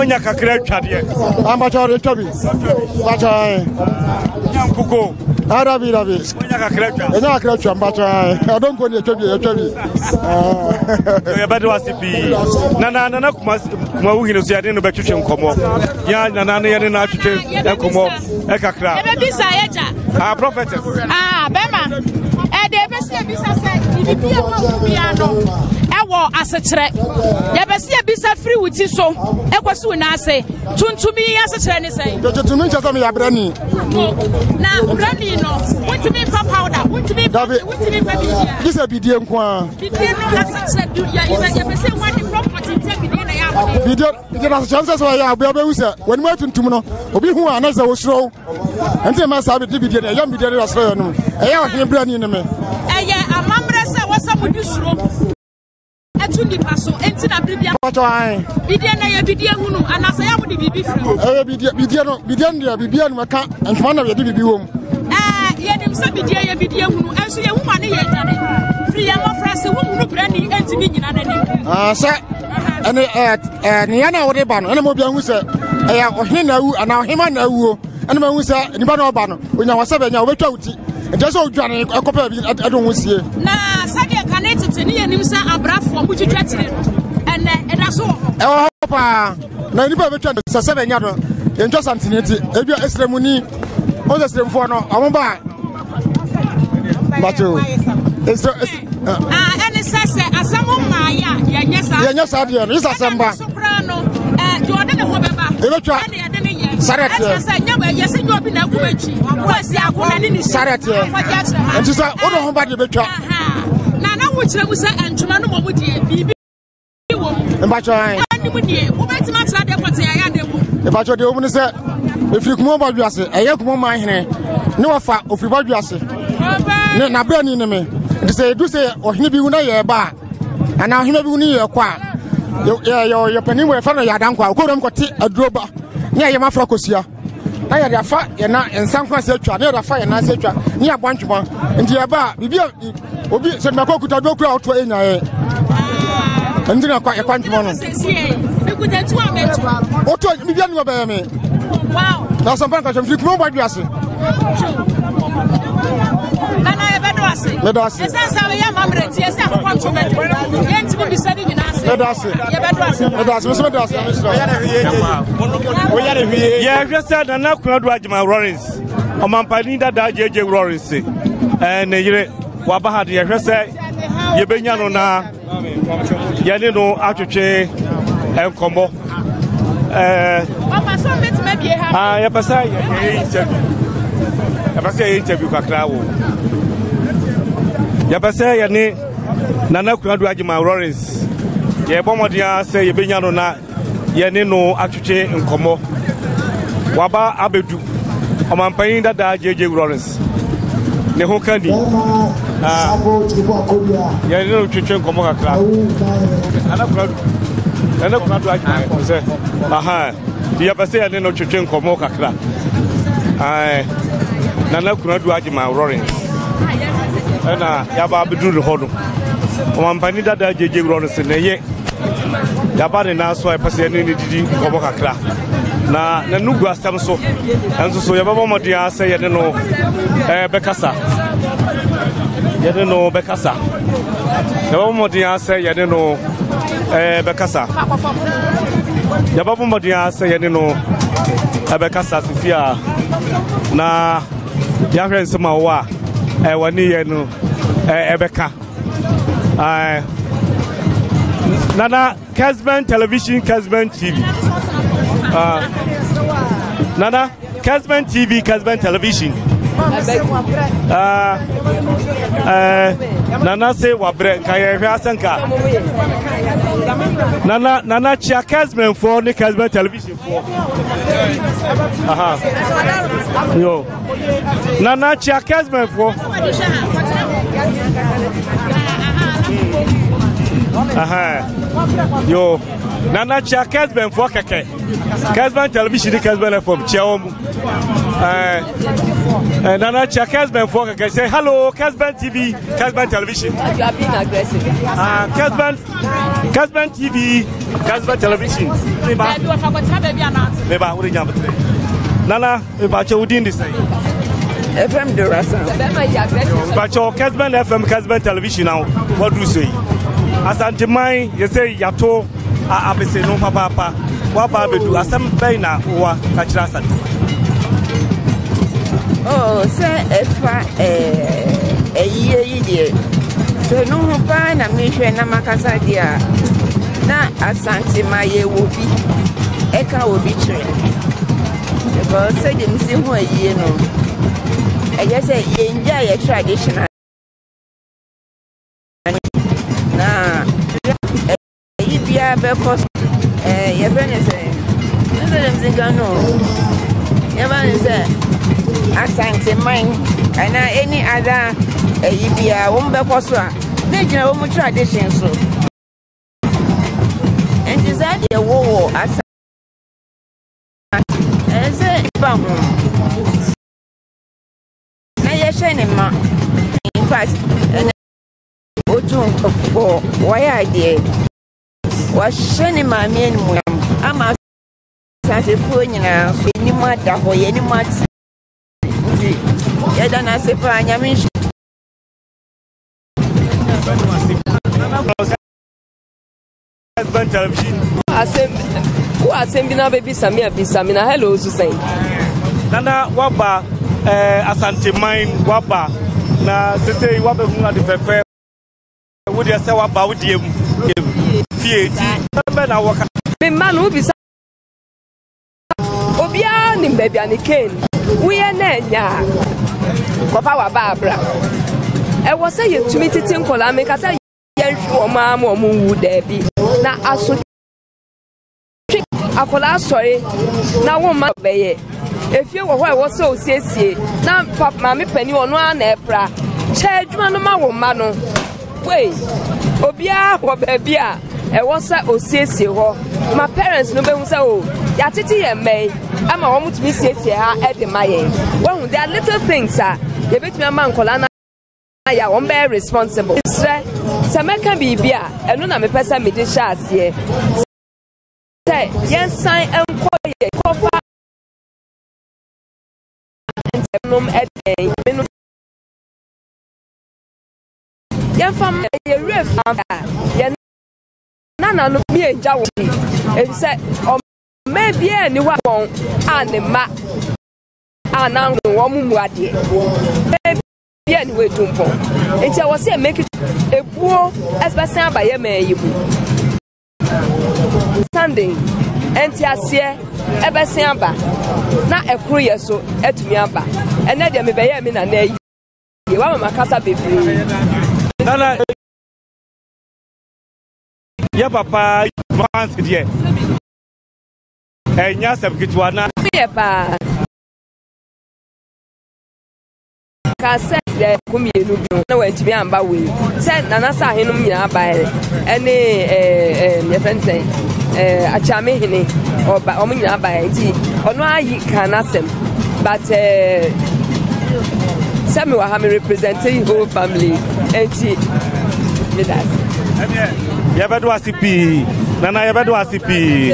Onya kakra twade. Ambacho retobi. Bacha. Nyankuko. Arabi. Onya kakra twade. Enya kakra twade bacha. Odonko ni etwobi. Ya bado wasipi. Nana kuma wuhine so yade no betwetwe nkomo. Ya nana yade na atwetwe nkomo. E kakra. Ebe bisa yeja. Prophetess. Bema. De besi bisa se bibia ma bia no. Ewo asechire. Ya besi bisa free wuti so. Ekwasu na ase. Tuntumi asechire ni sei. Tuntumi ncha me ya brani. Na brani no. Wuntumi fa powder. Wuntumi fa bibia. Bisa bidie nko a. Bidie no asechire ya besi one property take bidie na ya. Bidie na asechire so ya abia be wusa. Wani ma tuntum no. Obi hu anaza wo suro. Ente ma sa bidie na ya bidie na suro no. Eya ohene brani ni me. Eye amamre se wasamudu suro. Etundi paso enti na bibia. Bidie na ye bidie hunu anasa ya mudi bibi firi. Bidie no maka entuma na ye bibi wom. Ye nim se bidie hunu enso ye huma ne ye tane. Firi ya mafra se hunu brani enti mi nyina nani. Se ne ya na wode ba no ene mo bia hu se eya ohene na wu ana ohema na wu ene ma hu se ni ba na oba no onya wasaba nya obetwa wuti. Just so Johnny, I don't see. Na Sadia connected to near Nimsa Abrafo, which you try and that's all. Oh, Papa, now you better turn to 7 years and just antinity. If you're extra money, all the same for no, I won't buy. But you, and it says, as someone, yes, I did. It's a samba soprano, you are the Saret, yes, you have been a good Saret, and just nobody better. Nana, which I was and to man would be. And by trying, about your woman said, if you come over, you say, I have more my hand. No fat of your body, you say, not burning me. They say, do say, or he be una bar, and now he may be near a quack. Your penny were found your uncle, go and a droba. Near your mafrocosia. I had a fat and some concept, near a fire and I said, near Bunchman, and dear bar, be said my cocoa to go out to any. And then I quite a quantum. What told me, you obey me? Wow, now some bankers of you know what you are saying. Let us say, yes, I want to make to be setting in us. Let us yeah, just said, and now could watch my Rollins. A man Panida JJ Rollins. And Wabaha, the address said, Yabeniano na Yanino Archer and Combo. Interview Yabasa yani nana kunadu ajima Rollins ye bomodia say yebenyano na ye ne no atwetwe nkomo waba abedu omampan dada JJ Rollins ne ho kandi ye ne no twetwe nkomo kakra nana kunadu ajima say aha yabasa ye ne no twetwe nkomo kakra nana kunadu ajima Rollins na yaba beduru hodo omampani dada JJ Rollins ne ye yaba ne na so epese ne didi kobo kakra na nugu asam so enso so yaba bomodia se ye no bekasa ye no bekasa yaba bomodia se ye no bekasa yaba bomodia se ye no bekasa sifia na ya hwense ma wa wani yenu ebeka Nana Kesben Television, Kesben TV. Nana Kesben TV, Kesben Television. Nana say wabre kaya hasanka. Nana chia Kesben for the Kesben Television for. Aha. Yo. Nana chia Kesben for. Aha. Yo. Nana Chia Kesben for Keke. Kesben television, Kesben from Chiom. Nana Chia Kesben for Keke. Say hello, Kesben TV, Kesben television. You are being aggressive. Kesben TV, Kesben television. Nana, if I show this say. FM Durasa. But your Kesben FM, Kesben television now. What do you say? Asante mai, you say yato. Abese no papa wa ba bedu asem bai na wa ka kira asante. Oh say efa yi die so no ho pa na me hwe na makasa dia na asante mai wo bi e ka wo bi kire because say dem si ho ayi no e je say yenja ye traditional na yeah, because your friend is saying, your man is Asante mine, and any other Ibia won't be possible. They can have tradition so. And is that the war as a bum? Now you're shining, ma. In fact, and for why I did. Was shining my men. I'm a Santa Funia, any matter or any matter. Yet, I say, I mean, who are sending a baby Samia Bisamina. Hello, Susan. Nana Waba, Asante mine, Waba. Now, say, Waba, who are the prefer. Would you say about you? Man will be Obia in baby and cane. We are Nanya of our Barbara. I was saying to me to think for Lameka, yes, or mamma or moon would there be. Now, I should I call sorry. Now, one month bay. If you were what was so sassy, now, Pop Mammy Penny on one April. Charge one of my woman. Wait, Obia or Babia. I was so OCC. My parents no be so. Yatiti and May. I'm a woman to be said here at the Maye. Well, there are little things, sir. They bet me a man Colana. I am very responsible. Some can be beer, and none of my person made the shots here. Say, yes, sign and call and room at the young family, a ref. Nana no be a jaw. It said, or maybe anyone and the map. And now the woman who are dear. Maybe anyway to go. It's I was saying, make it a poor as by Sam by a may. Standing, and Tiasia, ever Samba. Not a courier so at me amba. And then there may be a minute. You are my casa baby. Nana. Yeah, Papa, once again. And yes, I'm getting one. Yeah, I said that come here, no way to be on by way. Said Nana saw him by any your friend say a charming or by Omina by tea. Or no, I can ask him, but Samuel Hammy representing whole family and she with us. Yabedu asipi nana yabedu asipi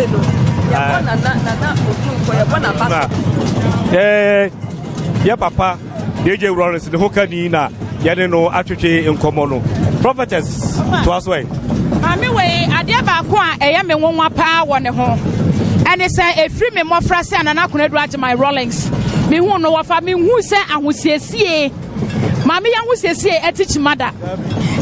ya papa DJ Rollins the hokani na yene no atwetwe enkomo no prophetess to us way mami we ade ba ko a eye me wonwa pa wo ne ho ene say efri me mofra say nana konadu age my Rollins me hu no wafa me hu say ahosiesie mami ya ahosiesie etich mada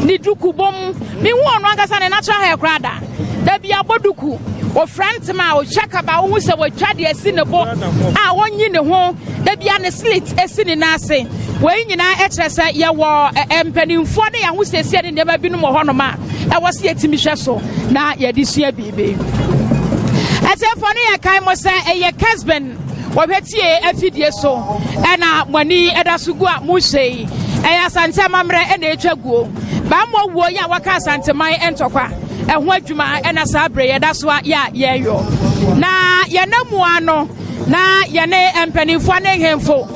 ni duku bom mi hu onu angasa ne natural hair krada da bia boduku o front ma o chaka ba hu se wo twade asi ne bo a wonyi ne ho da bia ne slit asi ne nase we nyina e kire se ye wo empanimfo de ya hu sesie ne ba binu mo hono ma e wo se etimi hwe so na ye di sua bibe atefo ne ya kai mo se ye Kesben wo hwetie afidie so e na mani edasugu a mu hwei e ya sante mamre e na etwaguo ba mo wo ya waka Asante man entokwa ɛho adwuma ɛna saa bre yɛda so a yɛyɔ na yɛnamu ano na yɛne empanifo ne hemfo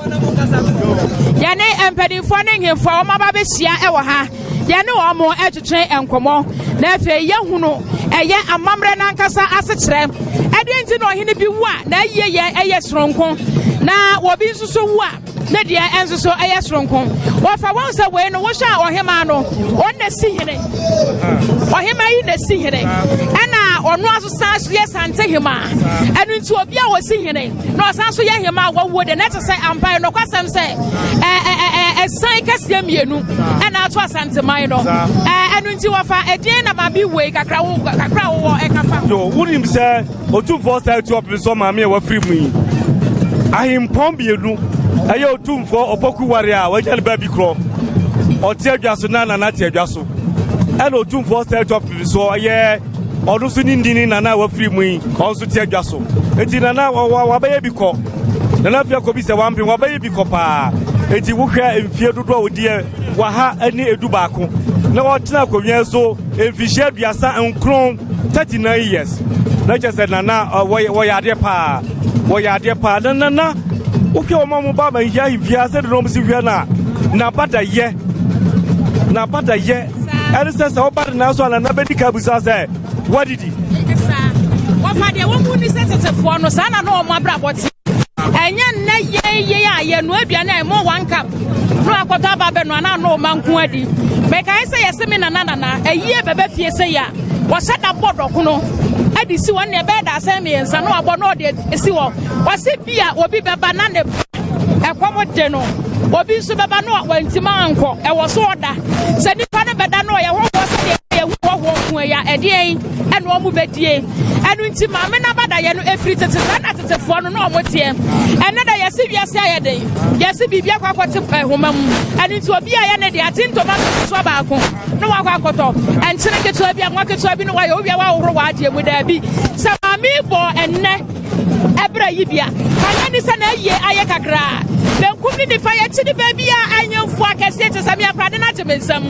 yɛne empanifo ne hemfo ɔma ba behyia ɛwɔ ha yɛne ɔmo ɛtwetwe nkɔmɔ na afei yɛhunu ɛyɛ amamre nankasa asekyerɛ ɛde nti na ɔhene bi wu a na ayie yɛ ɛyɛ soronko na wɔbi nso so wu a na deɛ enso so ɛyɛ soronko wɔfa wɔn sɛ wei no wɔhwɛ a ɔhema no ɔn na si hene ɔhema yi na si hene ɛna ɔno aso san so yɛ sante hema ɛno nti obi a wɔsi hene na ɔsan so yɛ hema a wɔwuo de na ɛte sɛ ampae no kwasɛm sɛ ɛsan kɛseɛ mmienu ɛna ato asanteman no ɛno nti wɔfa ɛdin na maabi wei kakra wowɔ ɛkafa yo wonim sɛ otumfoɔ sɛ atu ɔpem sɛ maame a wafiri mu yi ahempɔn mmienu ɛyɛ otumfoɔ ɔpɔku ware a wagya ne baabi korɔ ɔte adwa so na nana te adwa so ɛna otumfoɔ sɛ atu ɔpem so ɛyɛ ɔno so ne ndini nana a wafiri mu yi ɔno so te adwa so enti nana wabɛyɛ bi kɔ nana fia kɔ bi sɛ wampem wabɛyɛ bi kɔ paa enti wohwɛ mfie dodoɔ a wodiɛ waha ne edu baako na wɔtena akonnwa so mfihyia aduasa nkron 39 years na kyerɛ sɛ nana wɔyɛ adeɛ paa na nana wohwɛ wɔma mo ba ma yɛ ahemfie sɛ de nom si hwɛ no a nabadayɛ ɛne sɛ sɛ woba de naa so a nana bɛdi ka busa sɛ wadidi wɔfa deɛ wɔmu ni sɛ tetefoɔ no saa na ɔmo abrabɔte ɛnyɛ nnɛ yɛyɛ a yɛno aduane a ɛmɔ 1 cup na akɔtɔ aba bɛ no ana no ɔma nko adi mɛkae sɛ yɛse me nana ɛyie bɛbɛ fie sɛ yɛ a wɔhyɛ da bɔ dɔko no adi si wɔn ne ɛbɛyɛ da asɛn mmiɛnsa na wabɔ na ɔde esi wɔ wɔse bi a obi bɛba na ne ɛkɔm de no obi nso bɛba na wɔntima ankɔ ɛwɔ so ɔda sɛ nipa ne bɛda na ɔyɛ hɔ wɔ sɛ yɛhu hɔ nko ya ɛdeɛn ɛna ɔmo bɛdie ɛno nti maame nabadayɛ no efiri tete na tetefoɔ no na ɔmo teɛ ɛne da yɛsi wiase ayɛ den yɛsi biribi akɔ akɔte homa mu ɛno nti obi a yɛ ne de ate ntoma so baako na wakɔ akɔtɔ ɛnkyene ketewa bi anwa ketewa bi no wayɛ owia wahoro wagye mu daabi sɛ maame bɔ ɛnnɛ ɛbrɛ yi bia kanyɛ ne sɛ na ayie ayɛ kakraa benkum ne nifa yɛkyi ne baabi a anyɛmfoɔ akɛseɛ te sɛ meakorade no agye me nsɛm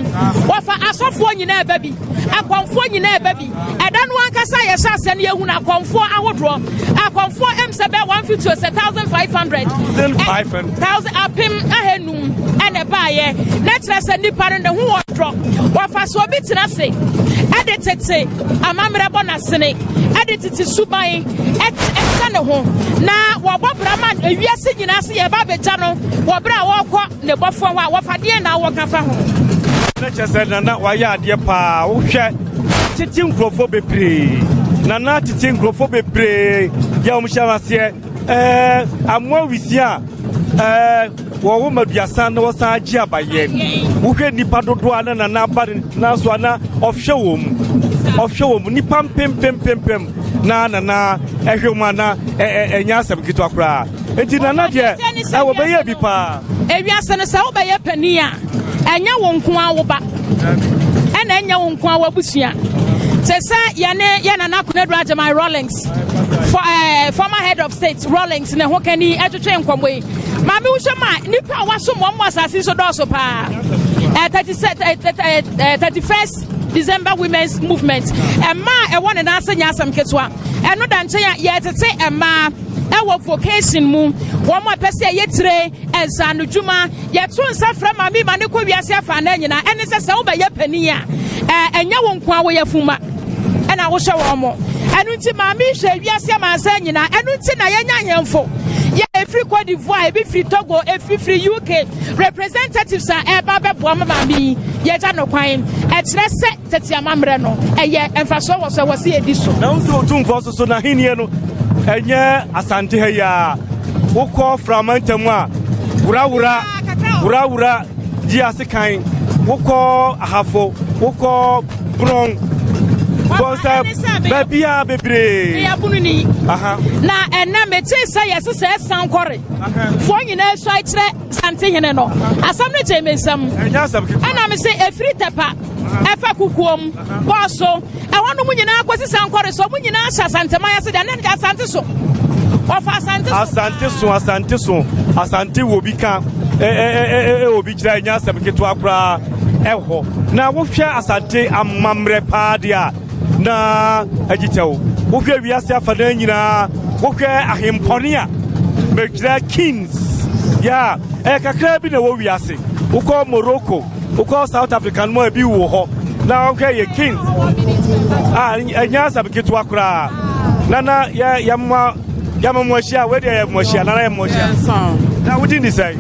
wɔfa asɔfoɔ nyinaa ɛba bi akɔmfoɔ nyinaa ɛba bi ɛda no ankasa yɛhyɛ asɛ no yɛhu no akɔmfoɔ ahodoɔ akɔmfoɔ ɛm sɛ bɛ 150 sɛ 1500 apem ahanum ɛna ɛbaayɛ na kyerɛ sɛ nnipa no ne ho wɔdrɔ wɔfa so obi tena se ɛde tete amammerɛ bɔ n'asene ɛde tete suban ɛkyɛ ne ho na wɔbɔ brama ewiase nyinaa se yɛba abɛgya no wɔbrɛ a wɔkɔ ne bɔfoɔ hɔ a wɔfadeɛ na wɔka fa ho na kyerɛ sɛ nana wayɛ adeɛ paa wohwɛ tete nkurɔfoɔ bebree nana tete nkurɔfoɔ bebree yɛ wɔn hyɛ aseɛ amoa wisi a wɔwɔ maduasa na wɔsan agye abayɛ wohwɛ nipa dodoɔ a na nana aba nanso ana ɔhwɛ wɔ mu nipa mpempempempem na nana ɛhwɛ mu ana ɛnyɛ asɛm ketewa koraa enti nana deɛ wɔbɛyɛ bi paa ewiase no sɛ wobɛyɛ pani a ɛnyɛ wo nko a wo ba ɛna ɛnyɛ wo nko a wabusua sɛ sɛ yɛne nana Konadu Agyeman Rawlings former head of state Rawlings ne ho kani ɛtwetwe nkɔmmɔ yi maame wohwɛ ma nipa a wasom wɔn mo asase so dɔɔso paa 31st December Women's Movement ɛma ɛwɔ ne nan ase nya asɛm ketewa ɛno da nkyɛn a yɛtete ɛma ɛwɔ vocation mu wɔn a pɛ sɛ yɛtire ɛnsa no dwuma yɛto nsa frɛ maame ma ne kɔ wiase afa na nyina ɛne sɛ sɛ wobɛyɛ pani a ɛnyɛ wo nko a woyɛ fuma ɛna wohyɛ wɔn mo ɛno nti maame hwɛ wiase amansa nyina ɛno nti na yɛnya ahemfo yɛ efiri Cote d'Ivoire ebi firi Togo efiri UK representatives a ɛba bɛboa ma maame yi yɛgya no kwan ɛkyerɛ sɛ tete amammerɛ no ɛyɛ mfasoɔ wɔ sɛ wɔsi edi so na nso otumfoɔ so na henie no ɛnyɛ asante ha yi a wokɔ framantam a wurawura gye ase kan wokɔ ahafo wokɔ bron sɛ baabi a bebree na ɛnɛ mete sɛ yɛse sɛ ɛsan kɔre foɔ nyinaa so akyerɛ sante hene no asɛm no gye me nsɛm ɛna me sɛ ɛfiri tɛpa ɛfa kukuom bɔɔso ɛhɔ no mu nyinaa kɔsi san kɔre so mu nyinaa hyɛ asantema yɛse deɛ ne asante so ɔfa asante wɔ bi ka obi kyerɛ ɛnyɛ asɛm ketewa koraa ɛhɔ na wohwɛ asante amammerɛ paa deɛ a na agitew wo hwe wiase afana nyina wo hwe ahempone a mekira kings ya kakra bi na wo wiase wo ko Morocco wo ko South Africa no bi wo ho na wo hwe ye kings anya sabeketu akura nana yamma mwashia we dey mwashia nana mwashia na what did he say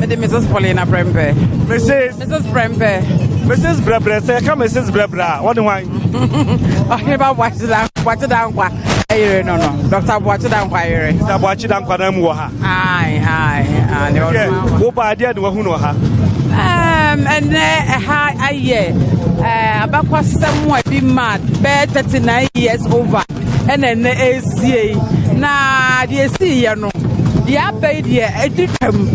Mrs. Paulina Prempe Mrs. Prempe Mrs. Brebra say come Mrs. Brebra what why about what down kwa no Dr. Boachidan kwa ire Dr. Boachidan kwa na mu ha ai wo ba dia de wo hu no ha and ha aye abakwa samwa bi mad be 39 years over and then ACA na the ACA no the abai the editam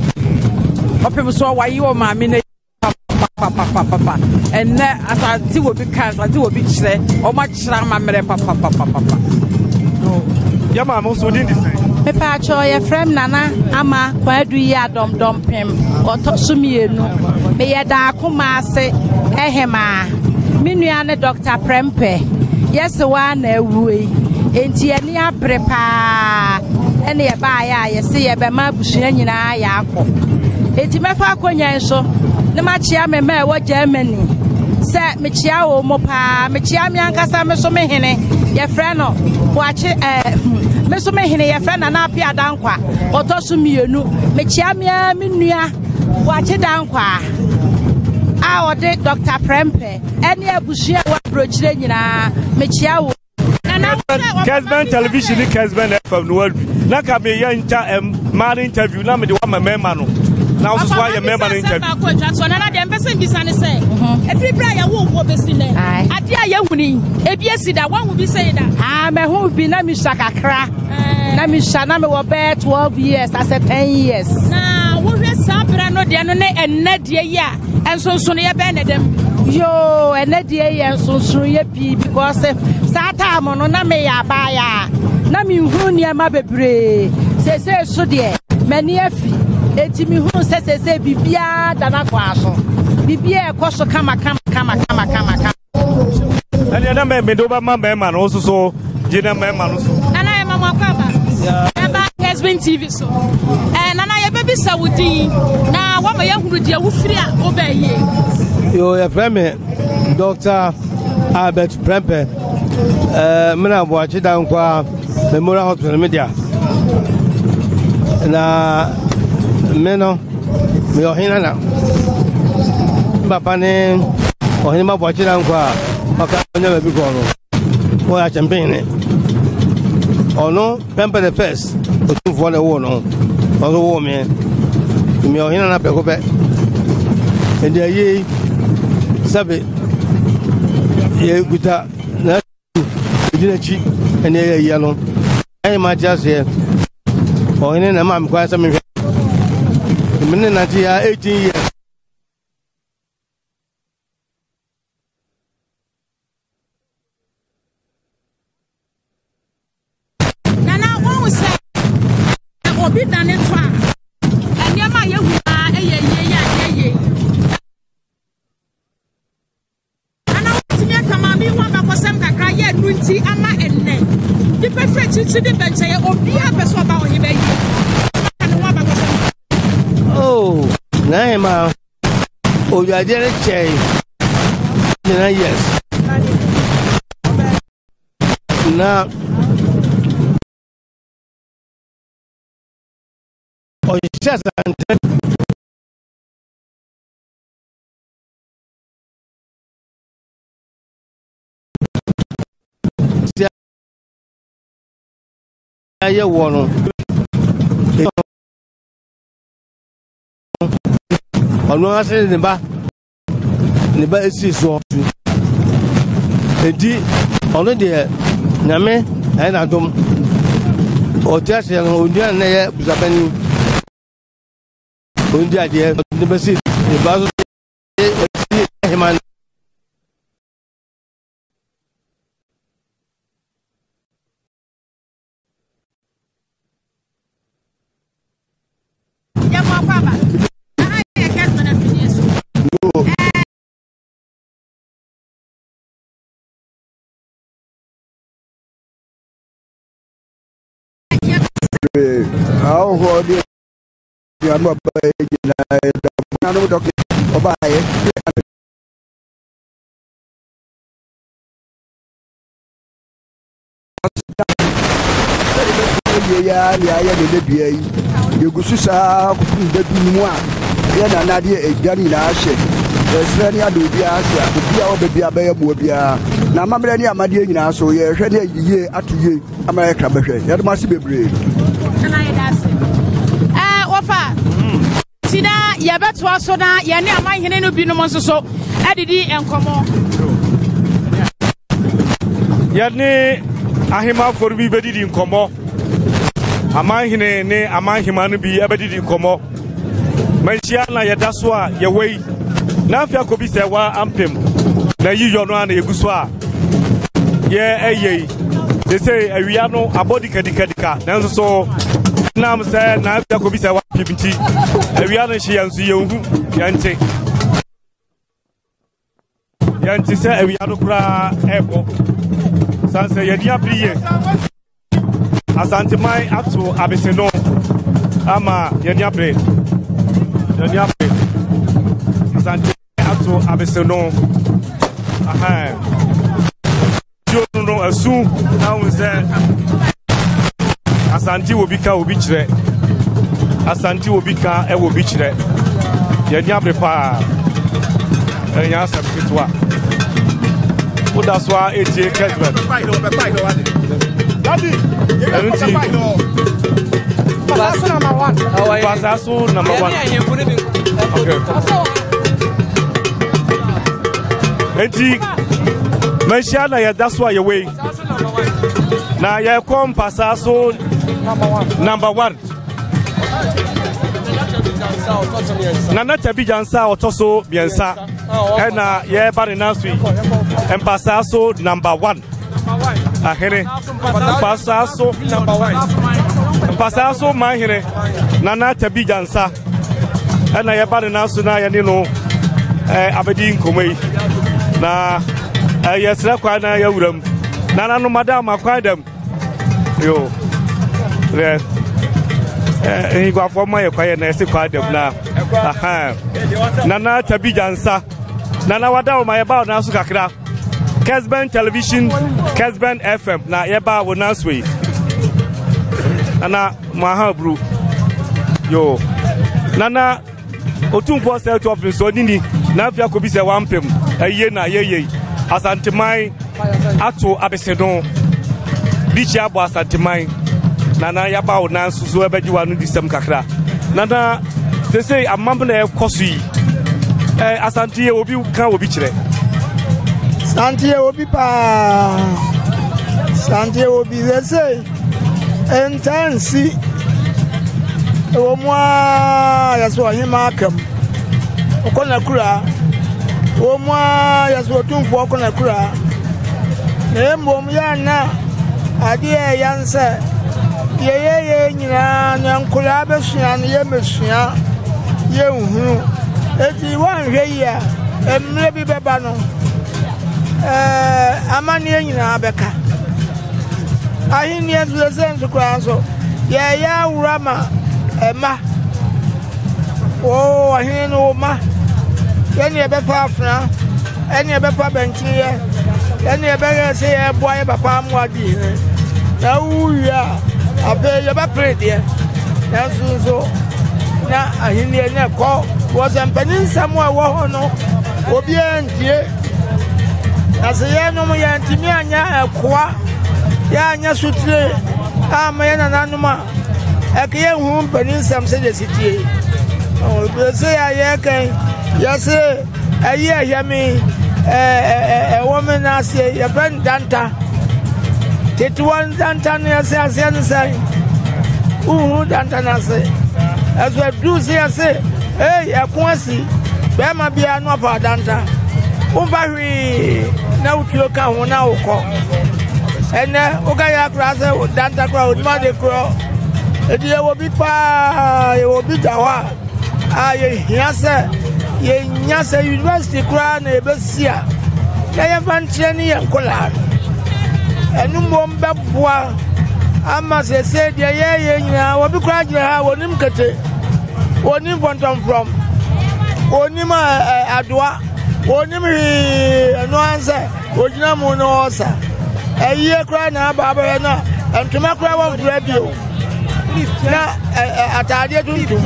opem so why you ma me na papa and as I will be cancer I will be chere o ma chere ma mere papa ya ma mo so din di say me pa cho ye frem nana ama kwadu yi adom pem oto sumienu me ye da akoma ase ehema me nua ne Dr. Prempe yes wa na awuei enti ani abre pa ene ye ba ya ye se ye be ma busua nyina ya akọ enti mefa akonya nso ne ma chia me ma wo Germany se me chia wo mo pa me chia me ankasa me so me hene ye frɛ no wache me so me hene ye frɛ na na apia dankwa otoso mienu me chia me nua wache dankwa a ode Dr. Prempe ene abusua wa brochire nyina me chia wo Kesben television ni Kesben FM no world na ka me ya nta man interview na me de wa mema no na so so ya mema no interview so na na de mbese mbisa ne se every bra ya wo besi ne ade a ya huni ebi esida wa hu bi se da me hu bi na mi shakakra na mi sha na me wo be 12 years as 10 years na wo hwe sabra no de no ne enne de ya ensonso no ye be ne dem yo enne de ya ensonso ye pi because sata mo no na me ya ba ya na mi hu ni ma bebre se so de mani afi eti mi hu se bibia dana kwa so bibia ekoso kama ani na me do ba mema no so jina mema no so nana ye mama kwa ba eba Kesben TV so nana ye bebi Saudi na wa ma ye huru de awufiri a obaye yo ya frame Dr. Albert Prempe mina Boachidan kwa Memorial Hospital Media na meno me ohina na baba ne ohina Boachidan kwa maka onye be ko no o ya champagne ono Prempe the first otunfo na wo no o so wo me ohina na pe ko be e de yi sabe ye guta na dinachi ene ye yalo ai ma jase o ene na ma mi kwa sa mi mene na ti ya 18 years nana wo se obi dane to a ene ma ye hu a eye ye ana wo ti kama mi wa ba ko sem kakra ye nunti ama enne di perfect ti di benche ye obi a be so ba o ye be yi ana wa ba ko sem oh na ma o ya jere che na yes na o just aye wono ono ase ne ba esi so edi ono de nyame ai na dom o ti ase no ondi an ye busabani ondi ade ne ba si ne ba so esi heman ya mo kwa ba na ye Kesben na finish bebree awo ho de ya no ba na no doke obaye ya de bia yi yegusu sa ku de bi mu a ya na na de egani na ahye esre ni ado bia ahye bia obebia be ya mu bia na mamre ni amade nyina so ye hwe ne yiye atuye amara kra behwe ya de ma si bebre wofa sina ye beto aso na ye ne amanhene no bi no nso so adidi enkomo ye ne ahima for bi bedidi enkomo amanhene ne amanhima no bi abedidi enkomo manchia na ye daso a ye wei na afia ko bi se wa ampem na yiyo no ana yeguso a ye eyei they say awia no abodi kadikadika nanso so nam say na afia ko bi se wa pipinti awia no hye yanso ye hu yanti say awia no kura ebo sanse ye dia priye asante mai ato abeseno ama ye dia pre asante ato abeseno aha no asu na unze asante obika obi kire asante obika e obi kire ye dia pre pa enya sabitwa udaswa eje Kesben daddy Pasaso number 1. Pasaso number 1. Okay. Eti Meshana ya daswa ya way. Na ya kom Pasaso number 1. Na Tabi Jansa otoso biensa. Ena ya bari naswi. En Pasaso number 1. Ahene Pasaso number 1. Pasaso mahire Nana Tabi Jansa. Ena ya bari nasu na ya nino abedi nkomei. Na yesra kwa na ya wuram. Nana no madam akwa dem. Yo. Igwa forma ya kwa ya na ese kwa dem na. Aha. Nana Tabi Jansa. Nana wada ma ya ba na su kakra. Kesben Television, Kesben FM na yeba wonaswe. Nana mahabru. Yo. Nana otumfo set of so nini na afia ko bi se wampem aye na yeye asantemai ato abesedon bichi abo asantemai nana yaba wonansu so ebeji wanu disem kakra. Nana they say amambo na ekosu yi asantie obi kan obi kire Santie obi pa Santie obi they say intense o mwa yaso ahima akam okona kura o mwa yaso tumfo okona kura na mbom ya na ade yanse ye nyina nyankura besua na ye mesua ye uhuru eti wan hwe ya emre bi beba no amani nyina abeka ahini ezuzenzu kwa so ye ya urama ema oh ahini no ma yani ebefa afna eni ebefa benchiye yani ebere se ye boy papa amwadi na uya abe ye ba prede na zuzo na ahini enya ko was empanin samu ewo ho no obi entie aseye no mo ya ntimi anya ekoa ya anya sutire ama ya nananuma ekye hu mpanin sam se de sitie o be se ya ye kan ya se ayi ahami woman as ye ben danta tetuan danta ne se asian sai danta na se aso du se ya se ekwasi be ma bia no pa danta umba hwi na utuo ka ho na ukọ ene uga ya kra se danta kra o ma de kro edi e wo bi pa e wo bi dawa ye hiase ye nyase university kra na ebesia ya ye fan training ye nkola enu mo mbeboa ama sese de ye nyina wo bi kura gyina ha wonim kete wonim bontom from wonim adoa wonim eno anse wogina mu no osa eyiye kura na baba na ntoma kura wo radio na atade tuntum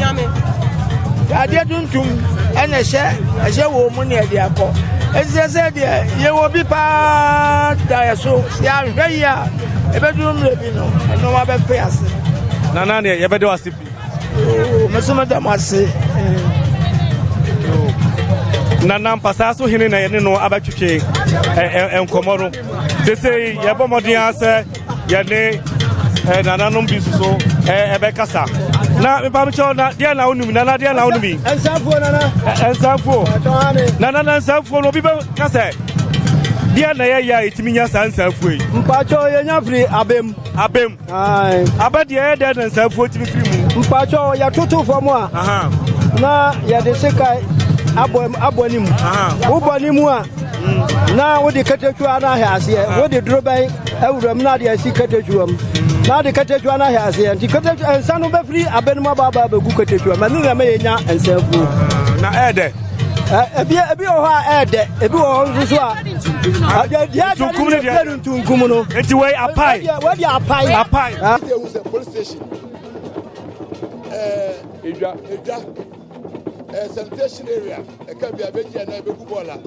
ene hye wo mu ne de akọ ezese de ye wo bi pa da so ya hwe ya ebedum rebi no eno wa be pe ase nana ne ye bede wasipi mesoma da mase nana mpasa so hene na ye ne no abatwetwe enkomoro sese ye bomodin ase ye ne nana no bi so ebe kasa na me ba mcho na dia na onumi nana dia na onumi Ensafo nana. Ensafo. Nana ensafo no bi be kasa dia na ya etimi nya sa ensafo yi Mpacho ye nya firi abem. Ai abade ye de na ensafo timi firi mu Mpacho ya tutu fo mu a. Na ya de sekai abonim. Wo bonim a. Na wo de katechu ana ha ase wo de droban awuram na de asi katechuam. Na de katechu ana ha ase anti katechu ensa no be firi abenuma baba be gu katechu ma nu me ye nya ensafo. Na ede ebi o ha ede ebi o nso a dia tunkum no enti we apai police station edwa sanitation area eka bia beji na beku bola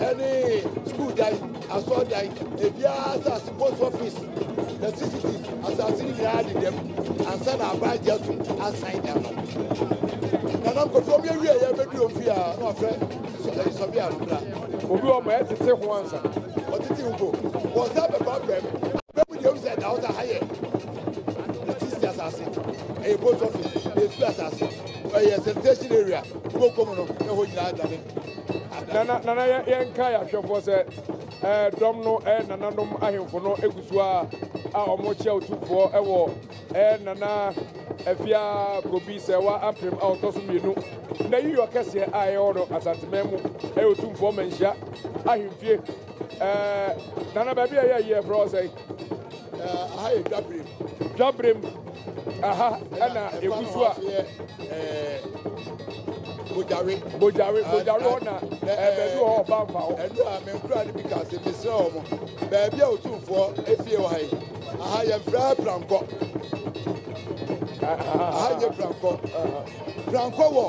any school die aso die ebia as post office the CCTV assassin grad them and send about just assign them nana ko so me wi ya bedu ofia no afre so bia bla obi o ma tete ho ansa o tete ugo was that the problem we dey use that out higher the CCTV assassin a post office the school assassin sanitation area go come no e ho nyina adane nana yenka ya hwefo se dom no nananom ahemfo no egusu a omo chia otufo ewo nana afia probi se wa aprem a otoso mienu na yi yo kese a ye oro asantememu otufo manhia ahemfie nana ba bia ye bro say aha e dwabrem aha ana egusu a Bojare ona bedu ho banfa ho enu a me nkura ni because me se o mo ba bia otufo efie wa hai aha ye fra planko aha ye planko wo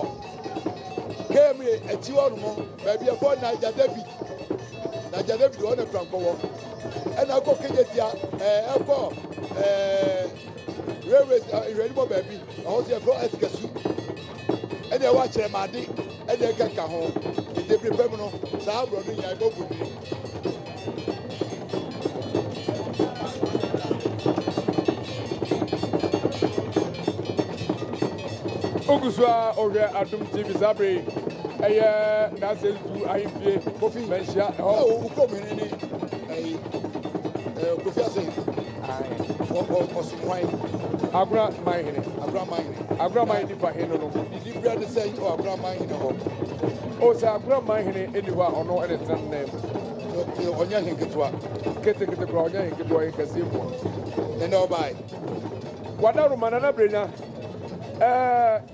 kemi echi wonu mo ba bia fo na David ona planko wo ena ko kejetia eko railway ready mo ba bi o se fo eskesu and they watch a madi, and they get home. If they prepare no, so running, I go with you. Oguswa Ore Adum TV Zabre. That's it. I am Kofi Mensia. Oh, come in. Kofi saying, Agra mine. Agra mine for him. Did you brother say to Agra mine? Oh, sir, Agra mine anywhere or no any name. On your hinketwa. Get the ground, get away, can see one. And no by. What are Manana Brina?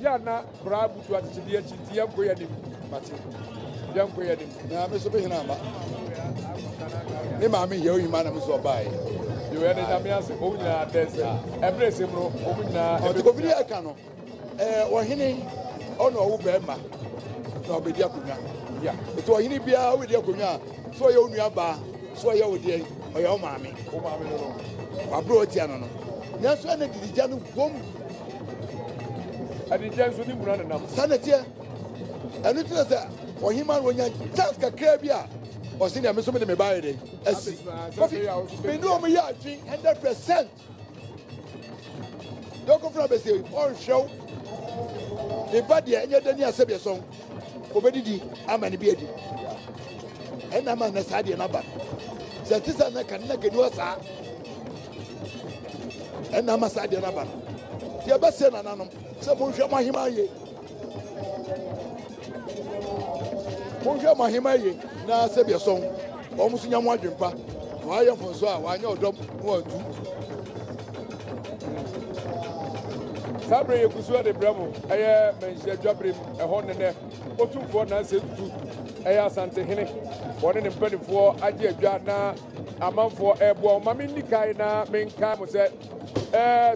Yana, Brab to the young Koyadim, Martin. Young Koyadim. Now, Mr. Bihinama. Mammy, you man, so by. You had a Damias, Omina, every simple Omina, or to go video cano. Or Hinny, oh no, Bema. No, be Diacuna. Yeah, but to any beer with Diacuna, so you own your bar, so you would dear, or your mammy. Oh, mammy, no. I brought Tiano. That's when the Janu home. And the Jans with him running up. Sanity, and it's that, or him when you just got Caribbean. Or seen a Miss me buy it. We know me 100%. Don't go from a say, all show. The body and your Dania Sabia song. Obedi, I'm an beard. And I'm an Asadi number. Satis and can make a new sa. And I'm a Sadi number. The Abbasan and Anum. Someone shall my himaye. Bonjour, my himaye. Na Sabia song. Almost in your margin pa. Why are you for so? Why your drum? Sabre Kusua de Bramo, Aya Mensia Jabrim, a Honene, Otu for Nancy, Aya Santa Hene, one in 24, Adia Jana, a month for Airborne, Mamini Kaina, main Kamuset,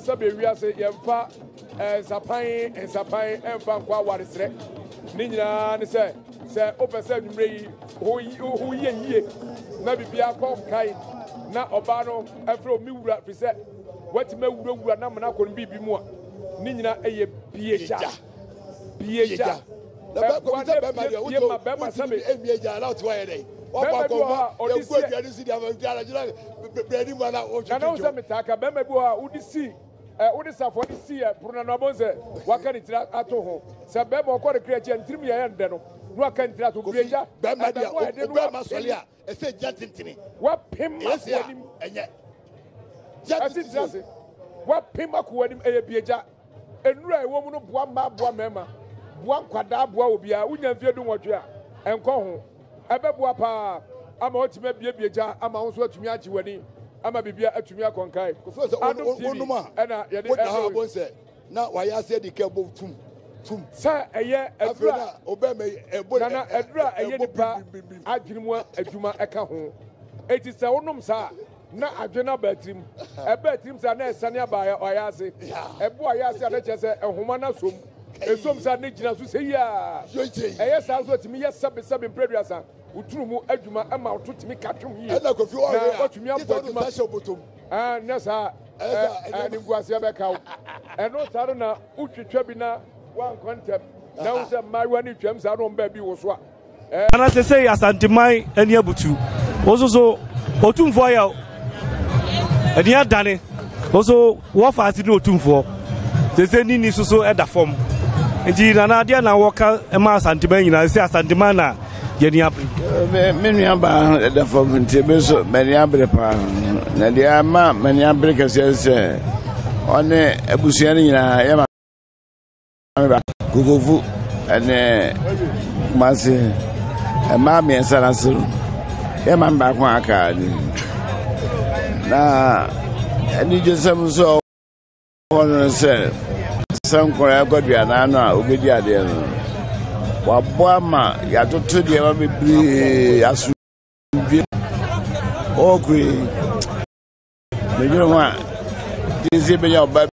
Sabia say, Yampa, Sapai, and Sapai, and Fanqua, what is it? Nina, say, Open 7 Ray, who ye, maybe be a calm kind, not Obano, Afro Mura, present. What me would not na kon bibi mu Nina eye bieja bieja bema sabe bieja na to why dey wa ko o di si adi si dia fa jira bredi mana o na no se metaka bema bi ha udi si udi safo di si bruna no bonze waka ni tira ato ho se bema o ko de kreachi ntrim ye yende no no aka ntira to bieja bema dia o bema sole a e se jatintini wa pim akonim enye Jasi, what Pimaku and Bieja, and Ray woman of Boa Mema, Boa Quada Boa Bia, we never do what you are, and go home. Ababa, I'm out to make Bieja, I'm also to Miachi wedding, I'm a Bibia at Tumia Conkai. And I said, now why I said the cable tomb. Sir, a year, Obey a Bonana, a dra, a year, I dream a Juma Ekaho. It is a onum, sir. Na adwena batim batim sa na esane ba oyase ebo oyase na chese ehoma na som esom sa na gina so seya sa so timi yesabe preduasa uturu mu adwuma ama ototimi katwom yi na kofi o na otumi aboduma na sa ni guase be kawo eno sa na utwetwa bi na wan kontem na wo se marwa ni twam sa no mba bi wo so a na se asantemai ani abutu ozozo otumfo ya and you done it. Also, what fast no tumfo. They say Nini so at the form. And Nadia na walker a mass antimania, say Santimana, Yenia. Many at the form in Tibeso, many abrepa. Nadia, many abreca says, on a Busiana, Yama, Gugu, and Massy, and Mammy and Sanasu. Yaman back one card. Na any just some so on say some korea go dia na no obedi ade no wa boama ya to dia ma be asu okui me you know this be your baby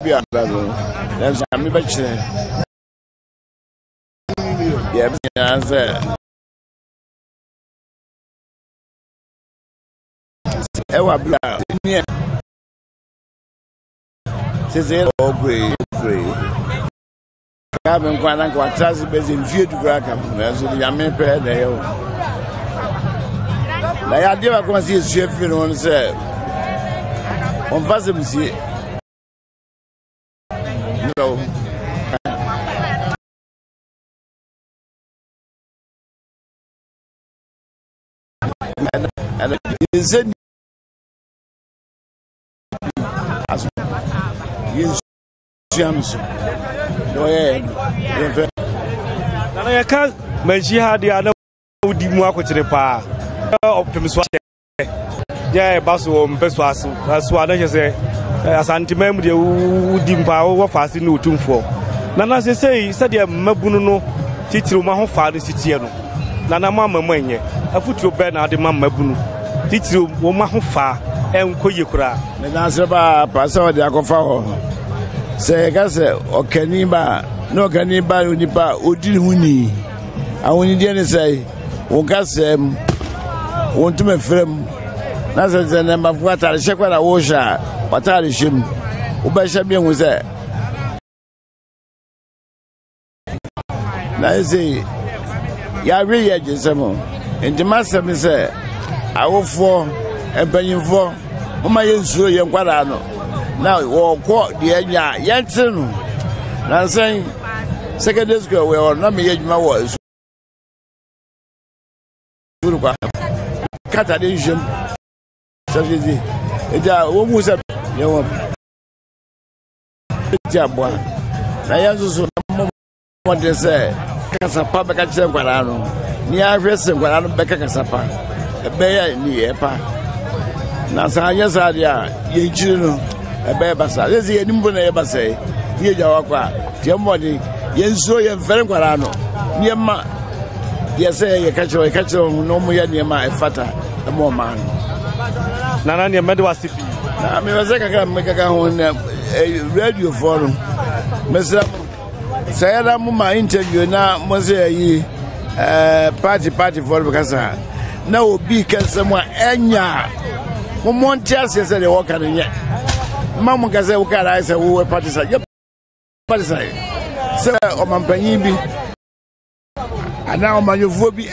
bia no that's me be chere yeah me answer Ewa bla ni sese ogwe ka ben kwa na kwa trans base mfie du kwa ka na so ya me pe na yo na ya dia kwa si chef no se on va se monsieur no and is Yes, James. No, I can't mention how the other would be more to the power of the yeah, Basso, Beswasu, that's what I say. As anti-member would dimpa what fast in no tomb for. Nana say, said your Mabuno, Titru Maho Father Sitiano. Nana Mamma Mania, a foot to bed at the Mamma Bunu. Titru Maho Fa. Koyekura na seba pasa de akofa se ka se okaniba no kaniba unipa odiri huni awoni de ne sai won ka se won tume frem na se ne ma fuata le shekwa na wo sha pata le shim wo ba sha bien wo se na se ya re ye jesemo ndima se me se awofo ebanyimfo mama yensuo yenkwara no na wo ko de anya yentinu na sen secondary school we on na me yedwuma wo suru kwa kata de jem safezi eja wo musa yewo jabwa na yanzu so mo de se kasa pa be ka chire kwara no ni ahwese kwara no be ka kasa pa ebe ya ni epa na sanya sadia ye chiri no ebe basa lezi ye nimbo na ye basa ye jawa kwa tie mbodi ye nso ye mfere kwara no ye ma ye se ye kachiro no mu ye ne ma efata e mo man nana ne mede wasipi na me wase kaka me kaka ho na radio forum mesra say na mu ma interview na mo se yi party forum kasa na obi kansam a enya mo monte ase se de wo kan nya mamu kasa wo kara se wo party sa ye party sa se o mampanyin bi ana o manyofo bi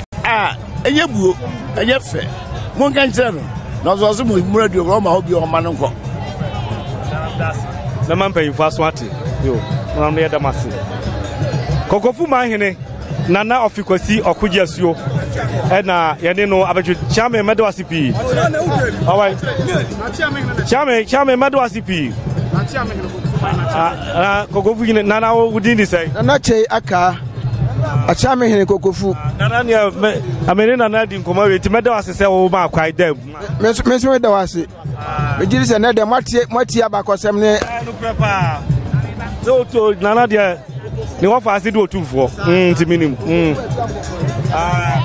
enye buo enye fe mo kan kire no na zo mo mu radio ro ma ho bi o ma no nko na mampanyin fo aso ate yo na me da mase kokofu ma hene nana ofikwasi okuji asuo na yene no abeju chame medwasi pi awai chame medwasi pi kokofu hene nana wudindi sai nana chei aka achame hene kokofu nana ne amene nana di nkoma weti medwasi se wo ma kwai dem meso medwasi ejiri se na dem matie abakosem ne no prepa so to nana dia ni wa fa ase do otumfo ti minim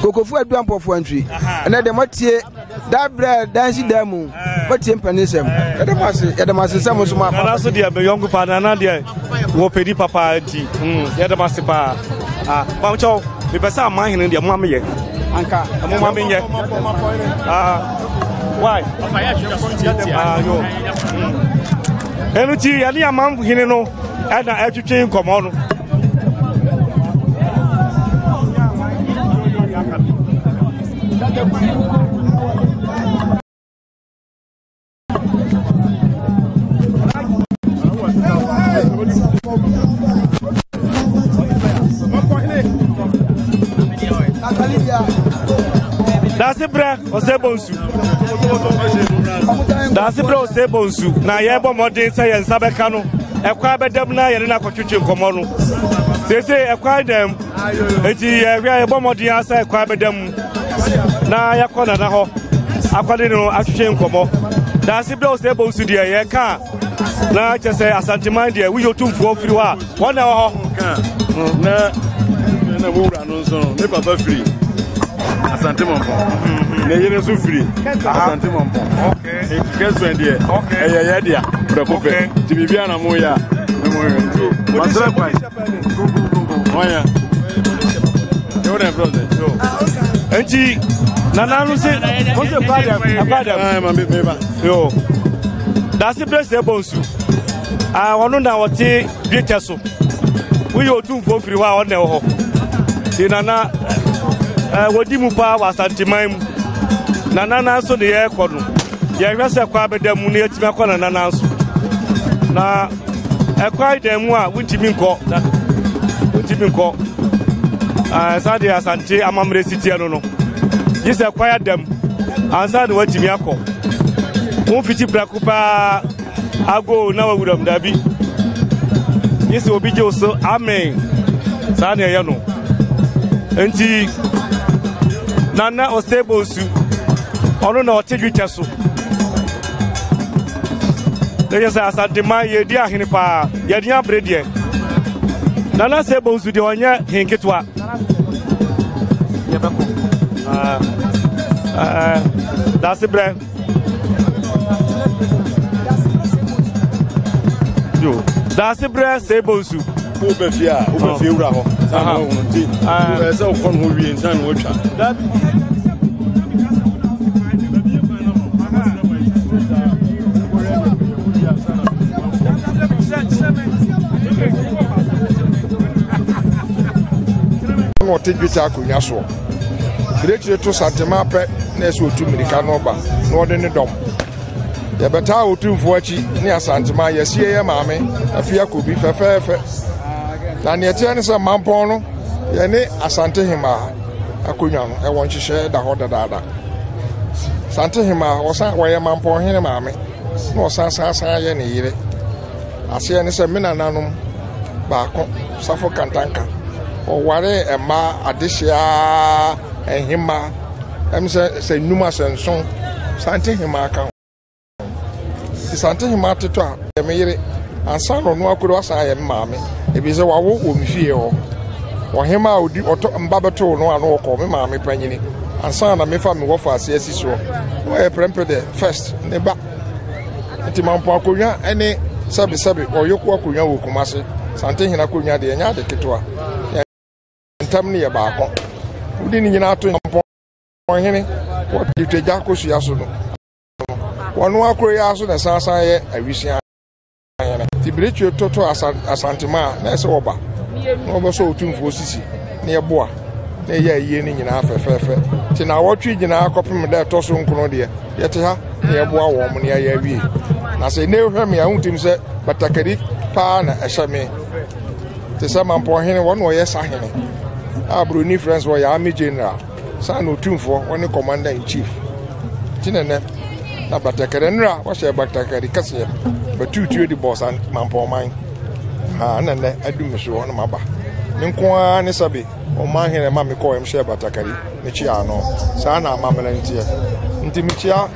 kokofu adu ampofo antwi na dem matie da bra dansi damu matie mpanisem edem ase sem so ma nana so dia be yongu pa nana dia wo pedi papa ti edem ase pa ba cho me pesa man hene dia mo ameye anka mo ma menye why yo enu ti ya ni amam hene no na atwetwe nkomo no Dasibra osebonsu na yebo modern science abeka no ekwa bedam na yere na kwatwetwe nkomo no sese ekwa dem eti yebo modern asa ekwa bedam na yakona na ho akwade no atwetwe nkomo dasibra osebonsu de ye ka na chese asanteman de wi yotumfo firi wa wona ho na wura no so me papa free asante mompo ne yene so free asante mompo okay keso ndie okay ya dia prepope ti bibia na mo ya masra kwai oya yo na brother yo enti nana se mo se kwada ma me ba yo dasi press ebonsu wono na wote biete so we yo tumfo free wa wona ho ti nana wodi mu pa wasantiman nana so de ye kono ye hwese kwa bedam ne yatima kono nana so na ekwa idemu a wutimi nko sade asante amamre sitie no yise kwa ya dem ansa de watimi akọ won fiti brakupa ago na wawuram dabi yise obi je so amen sane ye no enti nana osebonsu ono na otedwita so dey say asantema ye di ahene pa ye di abrede nana sebonsu de onye hinketwa ye beko that's bre yo that's bre sebonsu o be fia wura ho sana ho nti o se o kon ho wie nsan wo twa no tedwita akonya so direkire to santema pe na eso otu mirika no ba na ode ne dom ye beta otumfo achi ne asantema yesie ye maame afia kobi fefefe na ne tie ne se mampon no ye ne asante hima akonya no e won hihye da ho dadaada sante hima osan wo ye mampon hene maame na osan san ye ne yire ase ne se menananom baako safo kantanka o ware ema adehia ehima em se numa senson sante hima aka Sante hima teto a me yere ansa no no akoro asan ye maame ebi se wawo wo mi fie ho wo hima odi oto mbabeto no ano ko me maame panyini ansa na me fa me wo fa ase asiso wo e prempe de first ne ba ti mampo akonwa ene sabe oyoku akonwa wo kumase Sante hina akonwa de nya de keto a ntam ne ye ba akon udi ni nyina ato mampo hene wo diteja ko su yaso no wonu akoro ya so na sansan ye awisia ti brechu toto asantema na ese oba no bo so otumfo sisi na ye boa na ye aye ni nyina afefefe ti na wotwe nyina akopem da to so nkono de ye te ha na ye boa wo mo na ye awie na se ne hwem ya huntim se batakari pa na ehame ti se mampo hene wonu ye sahene abroni friends wo ya army general san otumfo woni commander in chief tinene na batakari nra wo she batakari kase batutu di boss and mampo man ha na ne adum so no maba nko ne sabe o man hene ma me ko em she batakari me chi ano sa na amamela ntie nti me chia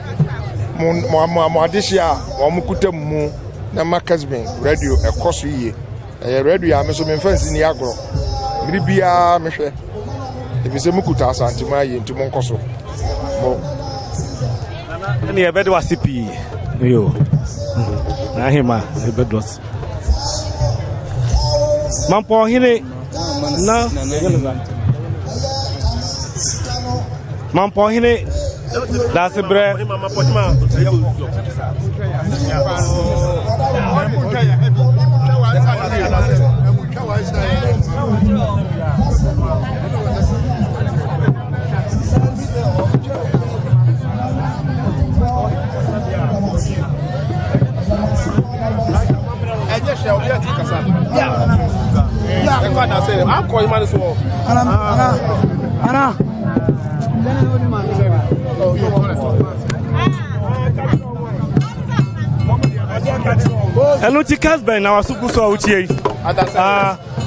mo adisia o mo kutam mu na makasbin radio ekoso yie radio a me so me fancy ni agro miri bia me hwe ebi se mukuta asantima ye nti mo nkoso mo ni ebedo wasipi yo na hima ebedos mampo hine na mampo hine da sebre Elu ti Casben na wasuku so uchi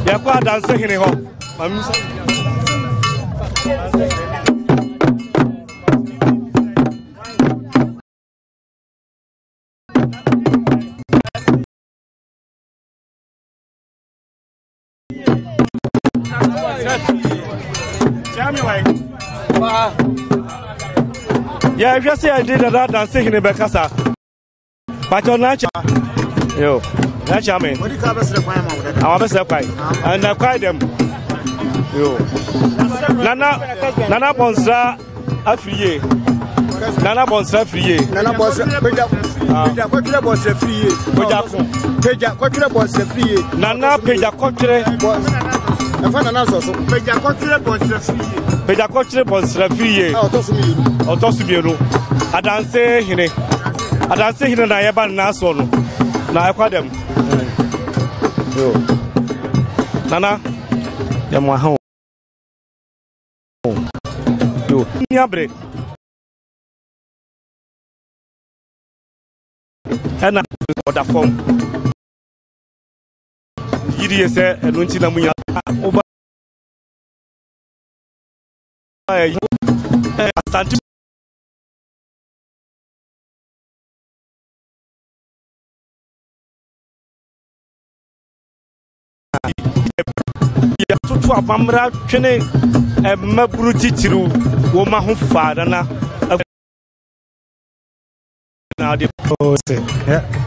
ya kwa dance hine ho yeah, if you say I did that dance in the Bekasa. But on Nacha, yo, Nacha, man. What do you call us? I was a quite, and I cried them. Yo, Nana Bonsa, a free. Nana Bonsa free. Nana Bonsa, Peja, was a free. Peja, was a free. Nana Peja Cotre. Peja Cotre was a free. Otosubiro. Adanse hine. Adanse hine na yeba na so no. Na akwa dem. Yo. Nana. Dem wa ha. Yo. Niabre. Ena oda form. Yiri ese enu nti na munya over. Asante ya tutu abamra twene maburu titiru wo ma ho faada na de ose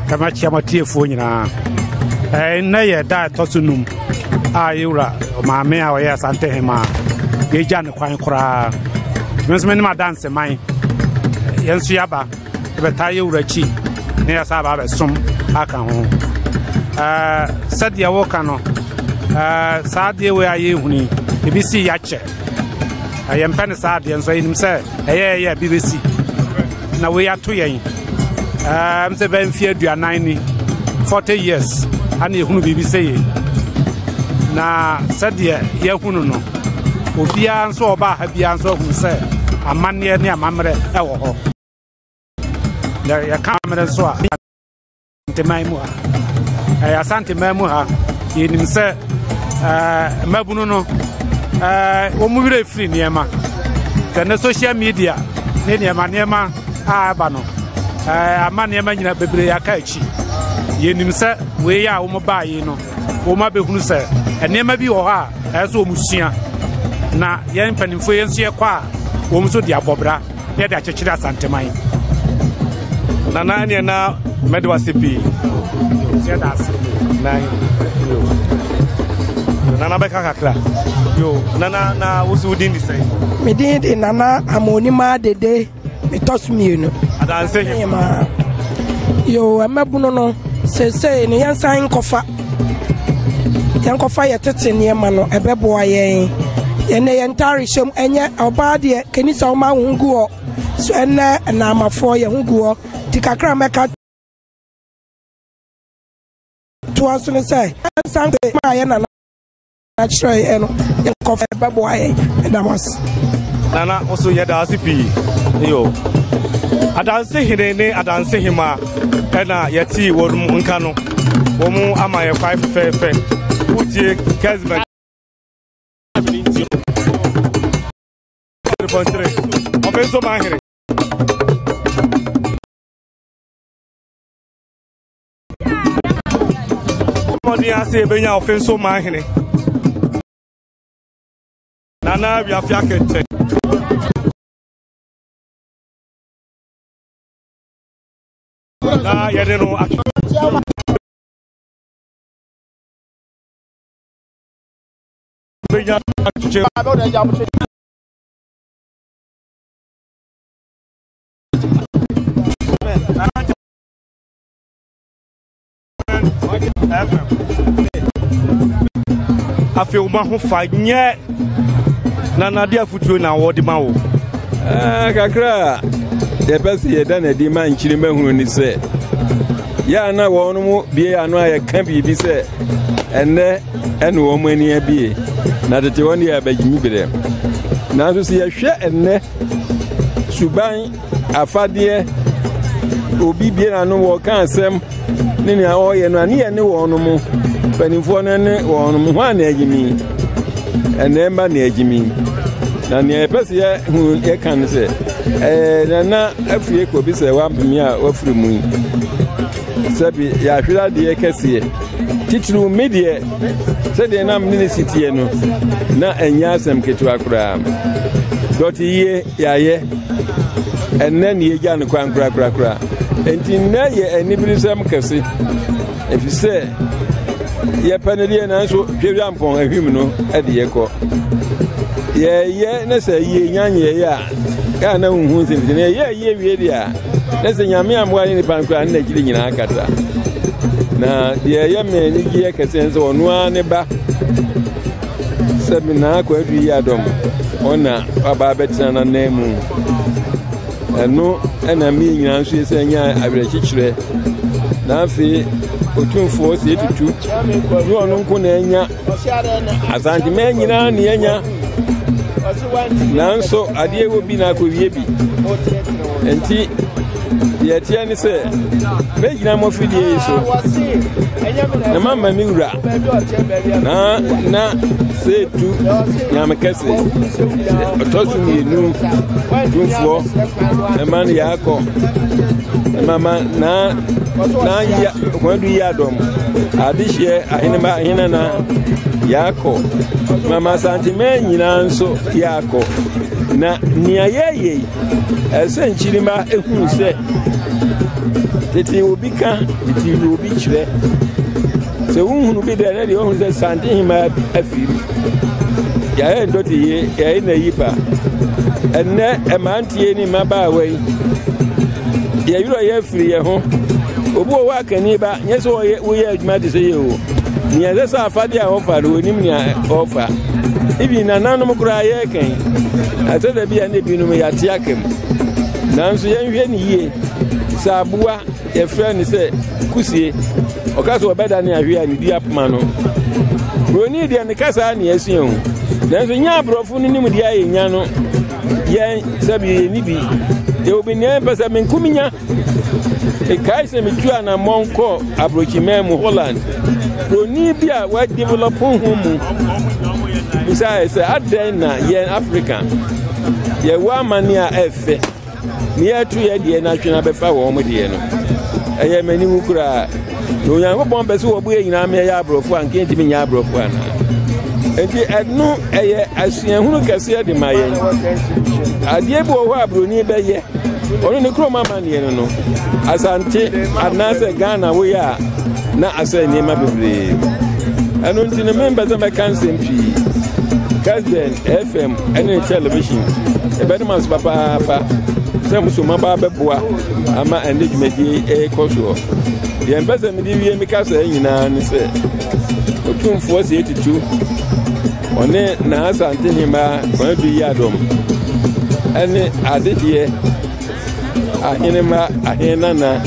kama chiama tiefo nyina na ye da tosunum ayura maame a oya Sante hema geja ne kwan kora mesme ni ma dance man yensu yaba beta yura chi ne ya saba be som aka ho sadia wo kano sadia we aye huni BBC yache ayempane sadia nso yinim se eye BBC na we ato yen mse ben fie aduanan ni 40 years ani ehunu BBC ye na sadia ye hunu no obia nso oba ha bia nso hunu se amanne ne amamre ewo ho ya kamera nso a ntemai mu ya Sante memu ha yenim se mabunu no wo mu wire free niema kana social media ne niema aba no ama nneɛma nyina bebree aka akyi yɛnim sɛ wei a wɔn baa yi no wɔn abɛhunu sɛ nneɛma bi wɔ hɔ a ɛyɛ sɛ wɔn sua na yɛn mpanimfoɔ yɛn nso yɛkɔ a wɔn nso de abɔbra na yɛde akyekyere asanteman nana ne na mɛde wase pii yɛda ase nana bɛka kakra yo nana na wosi wodin di sɛ medin de nana amonima dede metɔsmienu adanse hema yo amabuno no sese ne yansan nkɔfa yɛ tete nneɛma no ɛbɛboa yɛn yɛne yɛn ntare hyɛm ɛnyɛ ɔbaa deɛ kanisa ɔma ho gu hɔ so ɛnɛ naamafoɔ yɛ ho gu hɔ ti kakra mɛka toa so ne sɛ yansan ma yɛ nana kyerɛ yɛ no yɛnkɔfa ɛbɛboa yɛn ɛdamas nana also yɛda ase pii yo adanse hene ne adanse hema ɛna yɛte wɔn nka no wɔn ama yɛ kwae fɛfɛɛfɛ wotie kesman ɔfɛ nso ma ahere ɔmɔden ase ɛbɛnya ɔfɛ nso ma ahere nana wiafia kɛntɛ na yɛde no afei wo ma ho fa nyɛ nanade afotuo na wɔde ma wo kakra yɛpɛ sɛ yɛda no adi ma nkyiri mahunu ni sɛ yɛa na wɔn mu bie ano a yɛka biribi sɛ ɛnnɛ ɛne wɔn mu ani abie na tete wɔn yɛ abagyimi berɛ nanso sɛ yɛhwɛ ɛnnɛ suban afadeɛ obi bie n'ano wɔka asɛm ne nea ɔyɛ no ani yɛ ne wɔn mu mpanimfoɔ no ne wɔn mu hɔ a na agyimi ɛnnɛ mba na agyimi na nea yɛpɛ sɛ yɛka no sɛ nana afiri kɔ bi sɛ wampemi a wafiri mu sɛbi yɛahwere adeɛ kɛseɛ titiri me deɛ sɛdeɛ nam ne sitiɛ no na ɛnyɛ asɛm ketewa koraa dɔte yie yɛayɛ ɛnnɛ ne yɛgya no kwan korakorakora enti nnɛ yɛ anibirisɛm kɛse ɛfiri sɛ yɛpɛ no deɛ nanso hwɛwiampɔn ahwim no ɛde yɛkɔ yɛyɛ ne sɛ yie nyanyɛeɛ a ka na unhu nsɛmti ne yɛ wie dia na sɛ nyame amoa ne nipa nkora ne akyiri nyinaa kata na deɛ yɛ me ni gye kɛsɛ sɛ ɔno a ne ba sɛ me na akɔ adu yi adɔm ɔna aba bɛtena na nan mu ɛno ɛna me nyinaa nso sɛ nya awerɛkyekyerɛ na afei otumfoɔ sɛ etutu ne ɔno nko na anya asantema nyinaa ne anya nanso adeɛ wɔ bi na akɔwie bi enti yɛteɛ ne sɛ mɛgyina mmɔfidie yi so na mama me wura na sɛ tu nyame kɛse ɔtɔ so mmienu tumfoɔ ɛma no yɛakɔ mama na kwadu yi adɔm adehyeɛ ahene na yɛakɔ mama santema nyinaa nso yɛakɔ na nea yɛyɛ ɛsɛ nkyirima ehunu sɛ tete obi ka tete obi kyerɛ sɛ wohunu bi dɛ ne deɛ wohunu sɛ santehema afiri yɛayɛ ndɔte yie yɛayɛ na yipa ɛnnɛ ɛmantie ne mmabaawa yi yɛwerɛ yɛ afiri yɛ ho obi wɔ wɔ akani ba nyɛ sɛ woyɛ adwuma te sɛ yɛ o nea ɛsɛ sɛ afade a wɔfa no wɔnim nea ɔfa ibi nananom koraa yɛɛkan ɛsɛ da bi a ne binom yɛate akam nanso yɛnhwɛ ne yie sɛ aboa yɛfrɛ ne sɛ kusie ɔka sɛ wɔbɛda ne ahwe a ne di apoma no buroni deɛ ne kasaa ne yɛasua ho nanso nyɛ aborɔfo no nim deɛ ayɛ nya no yɛn sɛbi yɛni bi yɛwɔ bi neɛ mpɛ sɛ menkomi nya ɛkae sɛ metu anammɔn kɔ aborɔkyiman mu Holland buroni bi a wɔadevelop ho mu bisaɛ sɛ adɛn na yɛn Africa yɛwɔ amane a ɛfɛ ne yɛto yɛ deɛ no atwe no bɛfa wɔn mo deɛ no ɛyɛ m'anim koraa na onyankopɔn pɛ sɛ wɔbu yɛ nyinaa ma ɛyɛ aborɔfo a nka yɛntumi nyɛ aborɔfo anaa enti ɛno ɛyɛ asuahunu kɛseɛ de ma yɛn adeɛ bi wɔ hɔ a buroni bɛyɛ ɔno ne kurom amanneɛ no no asante anaasɛ Ghana woyɛ a na asɛ nneɛma bebree ɛno nti no membɛ sɛ mɛka nsɛm pii President FM ɛne television ɛbɛde ma so papaapa sɛ musoma ba bɛboa ama ɛne dwumadie ɛkɔ soɔ deɛ mpɛ sɛ mede wie meka sɛ nyinaa ne sɛ otumfoɔ sɛ ɛtutu ɔne naasante hema Kwadu yi adɔm ɛne adedeɛ ahenema ahenana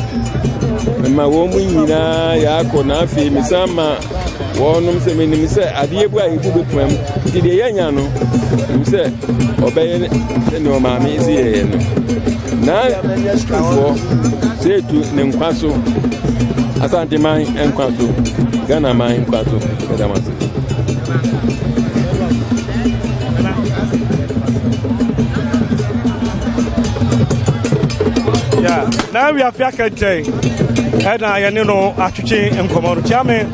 ma wɔn mu nyinaa yɛakɔ na afei mesa ma wɔnom sɛ menim sɛ adeɛ bu a yɛbu bɛpua mu nti deɛ yɛanya no nim sɛ ɔbɛyɛ sɛne ɔmaame si yɛyɛ no na sukuufoɔ sɛ ɛtu ne nkwa so asanteman nkwa so Ghana man nkwa so bɛdamase Now we are Fiakente, and I know Achuchi and Komoro Chame.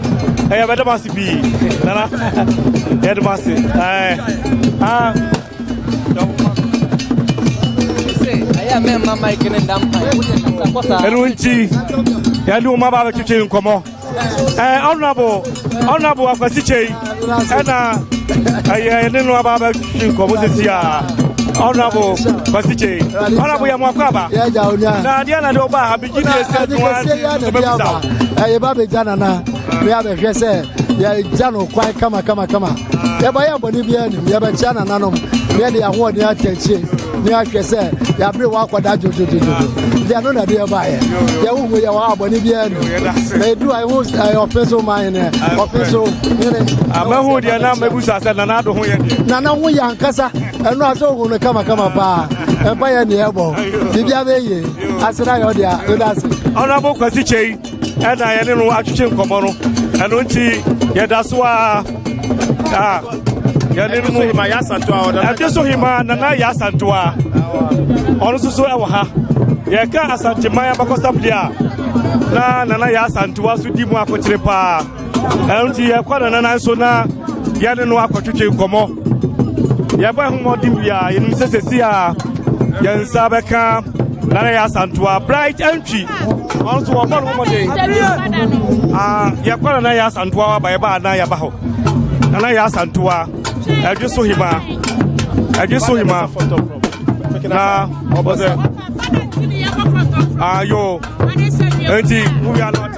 I have a massive bee. Nana, Edmasi. I am Mike and Dampa. And Winchi, Yadu Maba Chuchi and Komo. Honorable Afasiche, and I didn't know about Komosia. Honorable Basiche, Honorable Yamakaba, Diana Doba, Abigini said one, Baby Janana, we have a Jesse, Jano, quite come. Yabaya Bonibian, Yabachana Nanum, Yadi Award, Yachi, Yake, Yabri Waka Daju, they are not a dear buyer. Yawu, Bonibian, they do. I was official mine, official. Amahu, Diana, Mebusa, and another Nana, we are Casa, and not so come pa, and buy any elbow. Did you have a year? I said, I heard ya, Honorable Kasiche, and I didn't know what you come and Unti, Yadaswa. Yadinu Mayasantua, and just so him and Yasantua. Also, so our Yaka Santimaya Bakosapia. Nana Yasantua, Sudima Cotripa. And Yaquana Nansona, Yadinu Aquachuchi Como. Yaba Humodivia, in Mississia, Yansabeka, Nana Yasantua, bright entry. Also, a one day. Yaquana Yasantua by Bana Yabaho. Nana Yasantua. I just saw him. Now, what there? Yo, Auntie, we are not.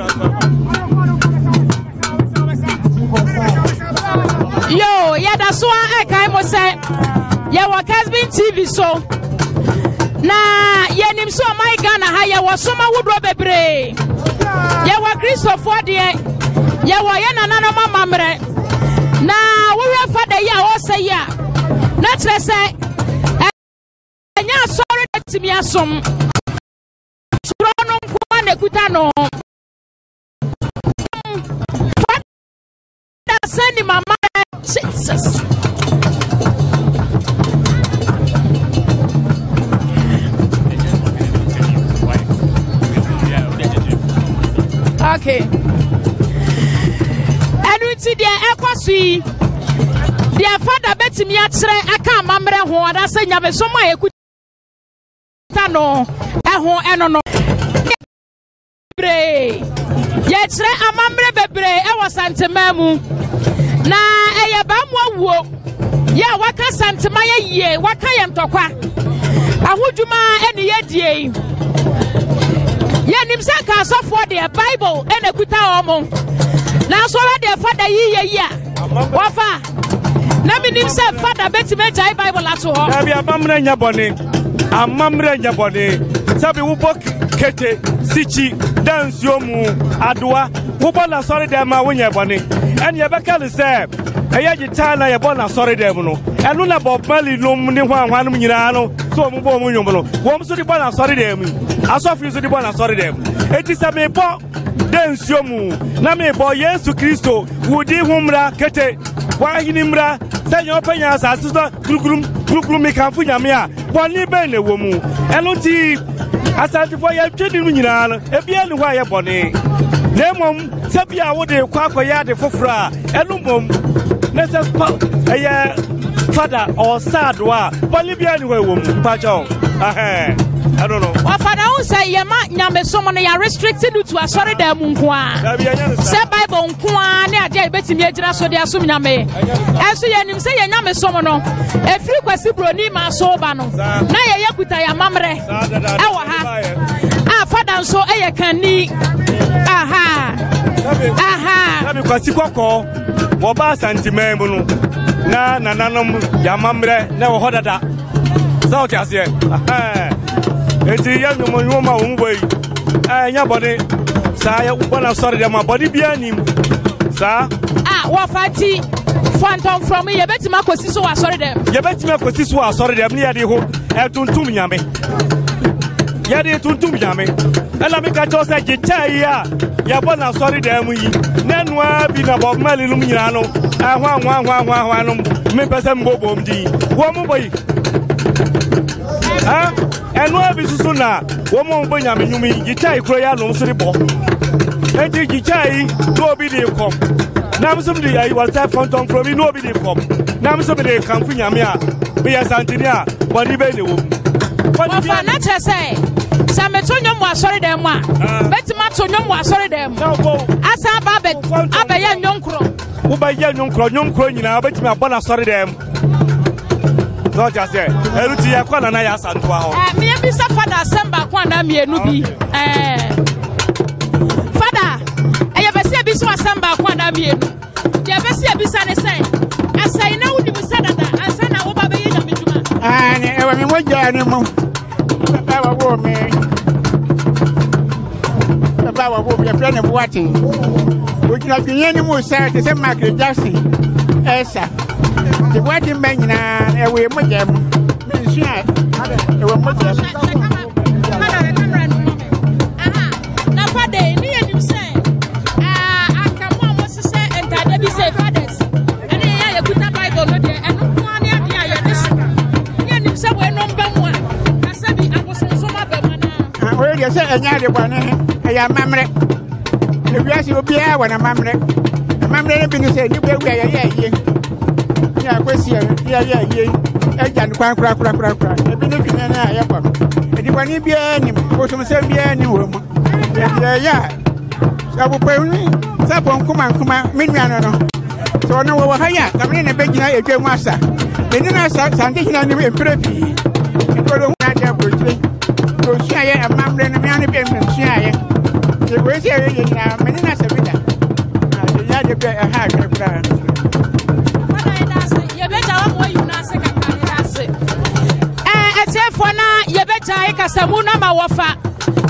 Yo, yeah, that's why I came and said, yeah, what has been TV so. Nah, yeah, name so my Ghana, I was summer wood rubber bray. Yeah, what Christopher, dear. Yeah, why, Nana, mamma. Now, we have for the year or say, yeah. Let's say, and you're sorry to me as some strong one, a Kutano. Sending my mother, Jesus. Okay. And we see the equity. Their father bet me at I can't remember who I say, never so my Kutano, and no. Yet, I remember Bebre, I was Santamamu. Na eyabamwa wo ya waka santemaya ye waka yemtokwa ahuduma ene yedie ye nimsa ka sofo de Bible ene kuta omo na so wa de father ye ya wafa na mi nimsa father betime jai Bible aso ho na bia amamre nya bone sabi wo bok kete sichi dance yomu adoa wo bona sorry dem ma wonya bone and you back and say, I had your time, I bought sorry, Demono. And no about Mali, no money, one Milano, so Mubomuno. Womes to the one, sorry, them. I saw you to the one, sorry, them. It is a me bo, dance yomu. Name boy, yes to Christo, would you humra, kete, why in Imra, send your penas, as Grum. Kukuru mi kan fu nyame a boni be na wo mu eno ti asante fo ya twedi nu nyina no ebia ni ho aye boni na mom se bia wo de kwa akoya de foforo a eno mom na se eye father or sad wa boni bia ni ho wo mu pa cho I don't know. What father who say yama nyame so no ya restricted to asori da mu nko a. Se Bible nko a na ade betimi agira so de asom nyame. Eso ye nim se ye nyame so no. Efiri kwasi broni ma so ba no. Na ye yakuta ya mamre. E wo ha. Ah father so e ye kani. Aha. Na bi kwasi kokko wo ba santimem no. Na nananom ya mamre na wo hodada. Sao ti ase. Enti ya nyomo ma wo mboyi nya body sa ya ubona sorry dem body bia nim sa wo fati phantom from ye betima kosi so wa sorry dem ye betima kosi so wa sorry dem ni ya de ho tuntum nyame ya de tuntum nyame ela me ka to say gitai ya bona sorry dem yi nanua bi na bob mali lum nyina no ahwa no me pese mbobo mdi wo mboyi enu abi susu na wo mo mbo nyame nyumi gitai kro ya no so ribo enti gitai no bi dey come na msum dey ayi was that phantom from me no bi dey come na msum dey kan fu nyame a be ya santini a body be dey wo wa fa na che say sa me to nyom wa sori dem a betima to nyom wa sori dem asa ba be abaya nyonkro wo ba ya nyonkro nyina betima bona sori dem no just say eruti ya kwa na ya santoa ho me bi sa father assemble kwa na mienu bi father e be se bi so assemble kwa na mienu de be se bi sa ne say asai na wudi musadada ansa na wo ba be yina meduma ne e wa me moja ne mo ba wo me ba wo me friend of what o kila pinye ni mo sa te se Michael Jackson esa the wedding man na we mo jam me sia e we mo jam na father ni enim say akamo mo se entade bi say fathers ene ya kuta Bible no de eno ko ani ade aye de so ni enim say we no mba mu a asabi agoso ma ba mana o ye say enya de bone e ya mamre e wi asi obi a wana mamre ne bi ni say ni be wi aye ye ya kwesi ya ye eja ni kwan kura ebi ne twene na ya kwa edi kwani bia ni o so se bia ni wo mu ya sabu pe ni sabu nkuma menua no so no wo ha ya kamne ne be gina edwa mu asa eni na asa sande hina ni empire bi ko do na ja brotire to sia ye amamre ne me ani be me sia ye e we sia ye na meni na se bida ya de be ha kura yebeta ikasamu na ma wofa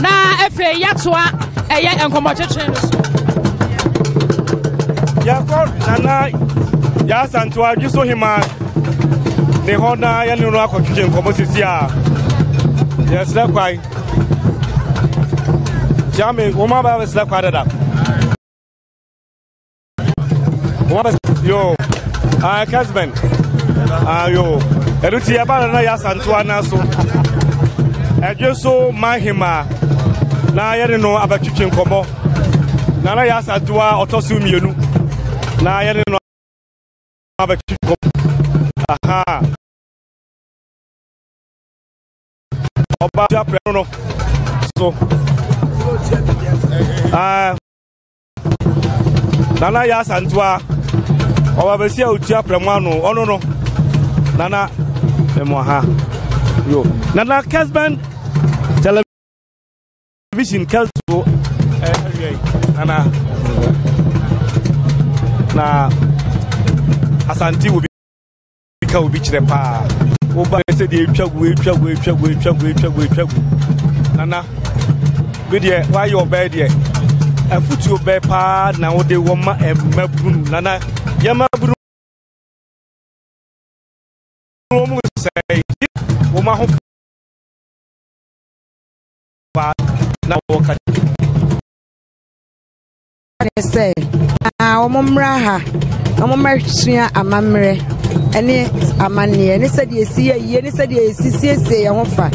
na efe yatoa eye enkomo cheche no so ya ko nana ya santoa giso hima ne hona ya no akotwe enkomo sisi a yes da kwai jame woma ba ba sila kwa dada woma ba yo kasben yo eruti ya ba na ya santoa na so ejeso mahima na yere no abatwitwe nkomo na ya santoa otosu mienu na yere no abatwitwe nkomo aha oba ja pre no so nana ya santoa oba besia otua premano ono no nana emo ha yo nana kasban television kalso nana na asanti wo bi ka obi kire pa oba se de etwagu nana gudie why your bed here afutu be pa na wo de wo ma emabunu nana yamabunu mo say wo ma ho pa na wo ka say o mo mra ha o mo marsua amamre ene amane ne se de esi ye ne se de esi siesie ye ho fa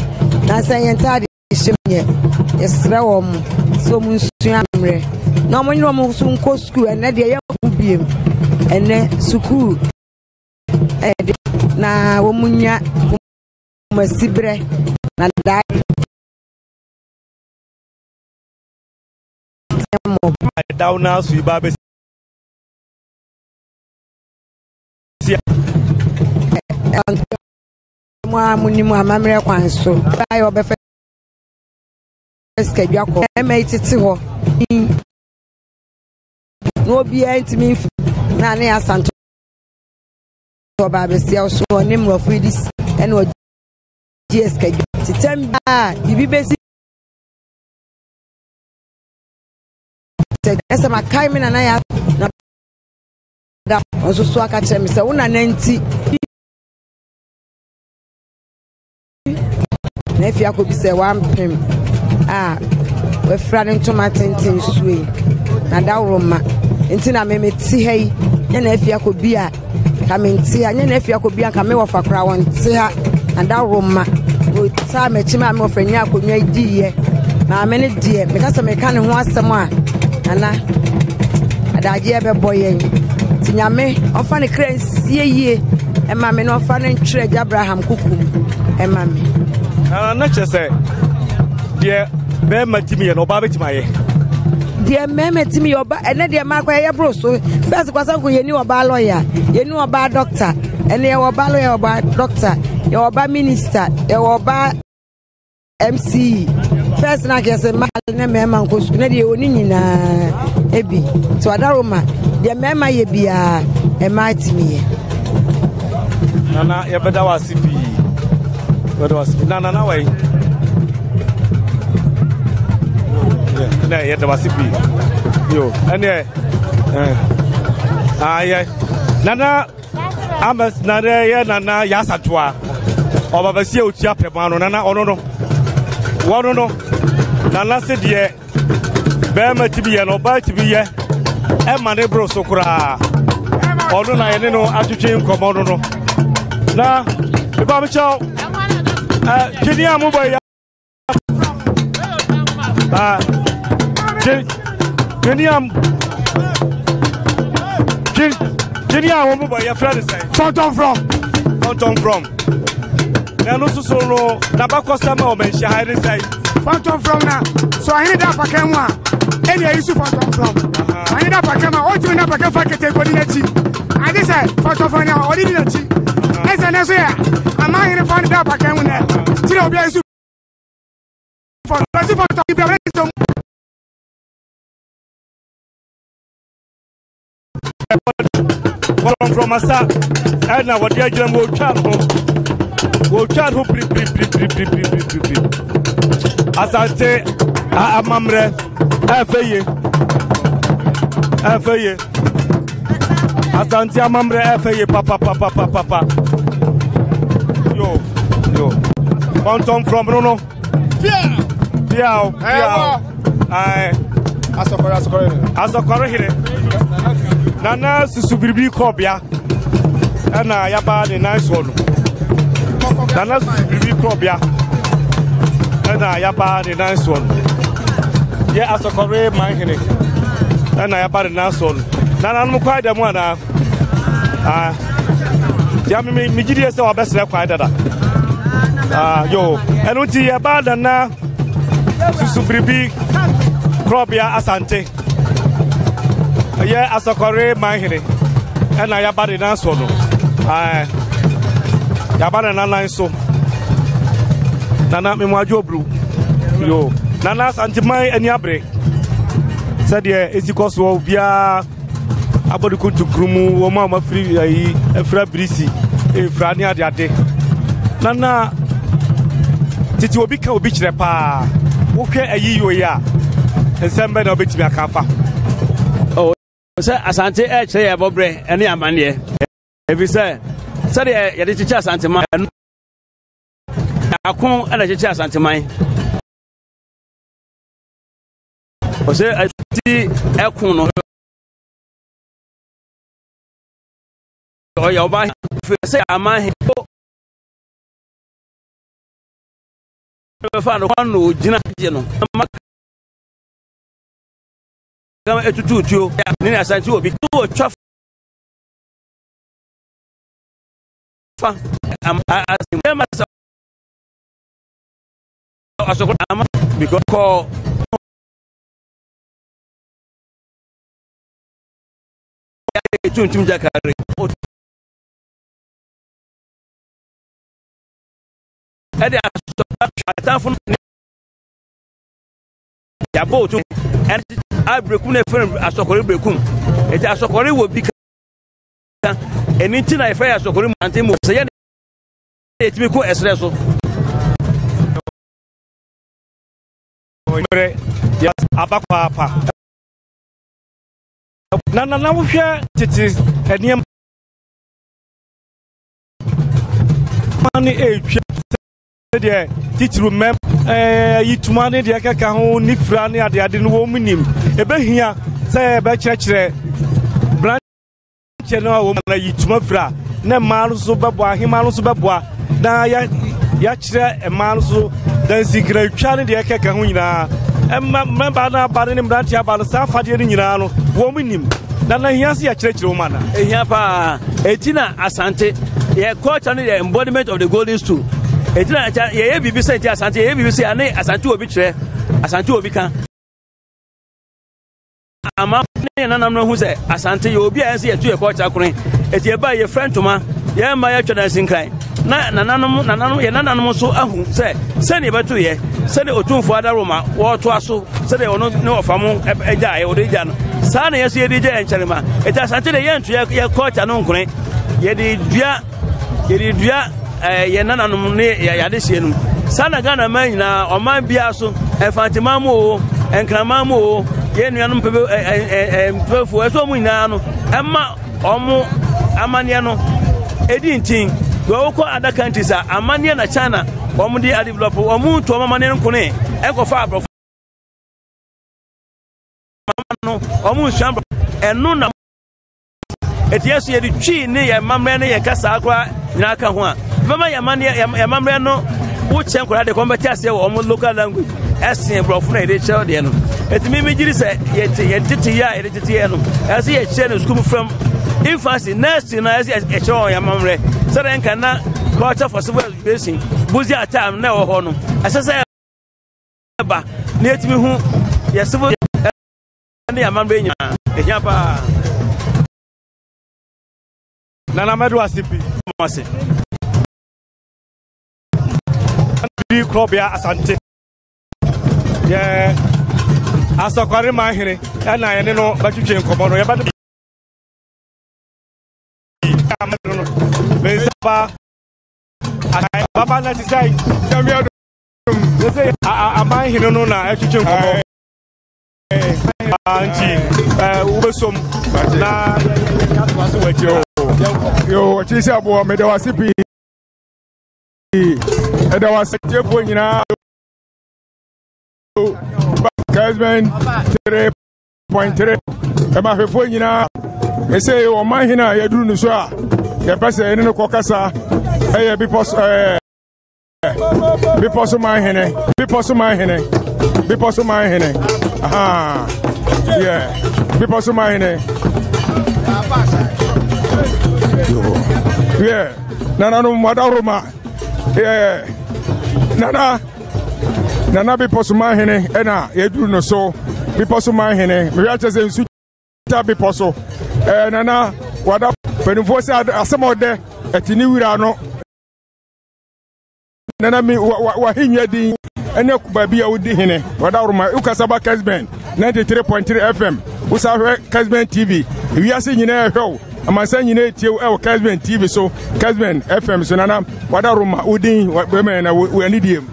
na san ye ntade hyemye esra wo mu so mu nsua mre na mo nyiro mo so nko school ene de ye biem ene school na wo munya masibre na da down now so ibabe mwa munimu amamre kwanso bayo obefe skadwa ko emetiti ho no bia ntimi na ne asanto oba besia so ne mrofo dis ene o gs skadwa titemba bibi besi esa makai me na ya na da onso so aka kire me se una nanti na fi akobi se 1 pem we fra ne tomatentin suwe na da roma enti na me ti hei nya na fi akobi a ka me nti anya na fi akobi a ka me wo fa kra won ti ha na da roma o ta me chima me ofanya akonwa diye na me ne die me ka se me ka ne ho asem a ana adaje ebe boyen tinyame ofa ne kransie yie ema me no ofa ne ntwere Abraham kukum ema me na chese de be matimi ye no ba betima ye de me matimi yo ba ene de makwa ye bro so first kwasa ko ye ni oba lawyer ye ni oba doctor ene ye oba lawyer oba doctor ye oba minister ye oba MC first na kese mal na mema nkosu na de oni nyina ebi so adaroma de mema ye bia e matimi ye nana ye beda wasipi nana way na ye da wasipi yo ene aye nana amas na ye nana ya satwa obaba sie otia pemano nana ono no wono no nana se de be matibi ye no ba tibi ye e mane bro so kura ono na ye ne no atwetwe nkomo no na e ba me chao Junior Muboya Junior Muboya friend say Fountain from na no so no na bakosa ma o menhia hire say Fountain from na so ahini da pakan wa eni ayi su Fountain from ahini da pakan ma o ti na pakan fa kete ko ni na chi ade say Fountain from na o di na chi ese na so ya ama hire fa da pakan wa na ti obi ayi su Fountain from asa na what you jam wo chat ho pri asante amamre afeye asante amamre afeye papa yo Fountain from no Piao. Asokoro here. Nana susubiribi kobia. Ana yaba the nice one. Nana susubiribi kobia. Ana yaba the nice one. Yeah, asokoro man here. Ana yaba the nice one. Nana no kwai dem ana. Ya me gidi se obesere kwai dada. Yo, enu ti yaba na susubiribi krobia asante ye asokore manhire na ya bade na so no ya bade na nan so nana me mwajo obru yo nana asante man ani abre said ye ezikoso bia abodi kuntu krumu wo ma free yi efra brisi efra ni ade nana titi obi ka obi kire pa wohwe ayiyo ya ensembe na obetimi akafa oh se asante e kire ya bobre ene amane ebi se de ye de chicha asante man akon ana chicha asante man o se ati ekun no o ya oba afei sɛ ama he fa no kwano gyina gye no kama etututuo ne asante obi to twa fa am asokora ama because call tuntum jakare ade asofo ya bo to and abrekum na fere asokore brekum ete asokore wo bi ka eni na ifa asokore mu ante mo se ya etimi ko esre so yes abakwa na wo hwe tete eniem mani etwa de titru mem yituma ne de kaka ho ni fra ne ade no wo munim ebehia se ebe kyerkyere branch no wo na yituma fra na maalo so bebo ahemaalo so bebo na ya kyerɛ emaalo so dan sikira twa ne de kaka ho nyina member na ba ne branch aba no sa fade ne nyina no wo munim na hia se ya kyerkyere wo mana ehia pa etina asante ye culture ne the embodiment of the golden stool etina ye bibi se asante ye bibi se ane asante obi kyerɛ asante obi kan ama ne nanam no hu se asante ye obi a se ye tu ye culture kron eti e ba ye friend to ma ye ma ye twada sinkan na nananum ye nananum so ahu se ne beto ye se ne otumfo adaroma wo to aso se ne ono ne ofamo eja ye odi ja no sa na ye se ye di ja enkyerema eti asante ne ye ntu ye culture no nkron ye di dua ye nananum ne ya de sie no sana Ghana man nyina oman bia so enfantima mu o enkrama mu o ye nuanom pebe pefo eso mu nyina no emma omo amane no edi ntin go ko other countries amane na China omo di develop omo to amane nko ne ekofa abro no omo shamba enu na etiesu ye di twi ne ye mamre ne ye kasa akwa nyina ka ho a mama ye mamre no wo chen kora de kombe tiase wo omo local language esen brofo na ede chel de no etimi mi giri se ye tete ya ede tete ye no ase ye che no school from infancy next na ase e che on ya mamre so den kan na culture for civil education buzi atam na wo ho no ase se ba na etimi hu ye civil na ya mamre nya e nya pa nana madu asipi mase di krobia asante ye asokware mahire na ye ne no batwetwe nkomo no ye ba no bezaba baba na tisai jamia do say amahire no na atwetwe nkomo anti ubesom na atwaso wacho yo chisi abo me da wasipi eda wasejefo nyina Kasben 3.3 ema fefo nyina ese o man hina ya duru no so a ya pese ene no kokasa eye biposo man hene aha yeah biposo man hene yeah nana no madaruma yeah nana biposo man hene ena ya duru no so biposo man hene me ya chese nsu ta biposo nana wada penufo se asemode etini wira no nana mi wa hinya din ene kubabi a wudi hene wada ruma ukasaba Kasben 93.3 FM usahwe Kasben TV wiase nyina ehwew amansa nyina etiew e Kasben TV so Kasben FM so nana wada ruma udin be na wani diem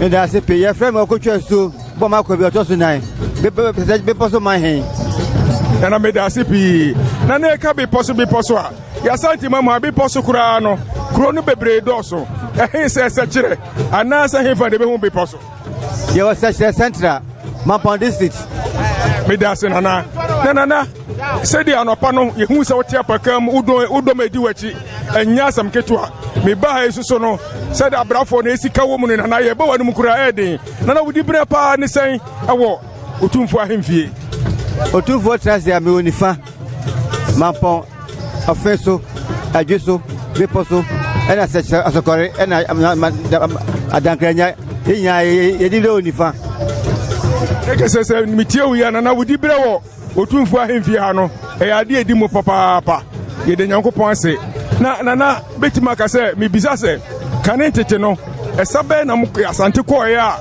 me da se pe ye frem okotwa so bo makobi otoso nan be poso man hen nana me da se pi nana e ka be poso a ya santi mama be poso kura no kuro no bebre doso e se kire anasa hefa de be hu be poso ye was central Mampon district me da se nana said the anopano who saw Tiapacam Udo Mediwachi and Yasam Ketua me buy Susono said Abrafo Nesika woman and Iabo and Mukura Edi Nana would be pa and say I war Utum for him fee Utum for Trasia Munifa Mampon Offenso Ajuso Viposo and I said as a correct and I Adankanya Yedido Nifa Ekese se mitio ya na wudi brewo otumfu ahemfie ha no e ade edimo papa ye de nyankopon ase na betima ka se me bisa se kanentete no esabe na muko asante ko ya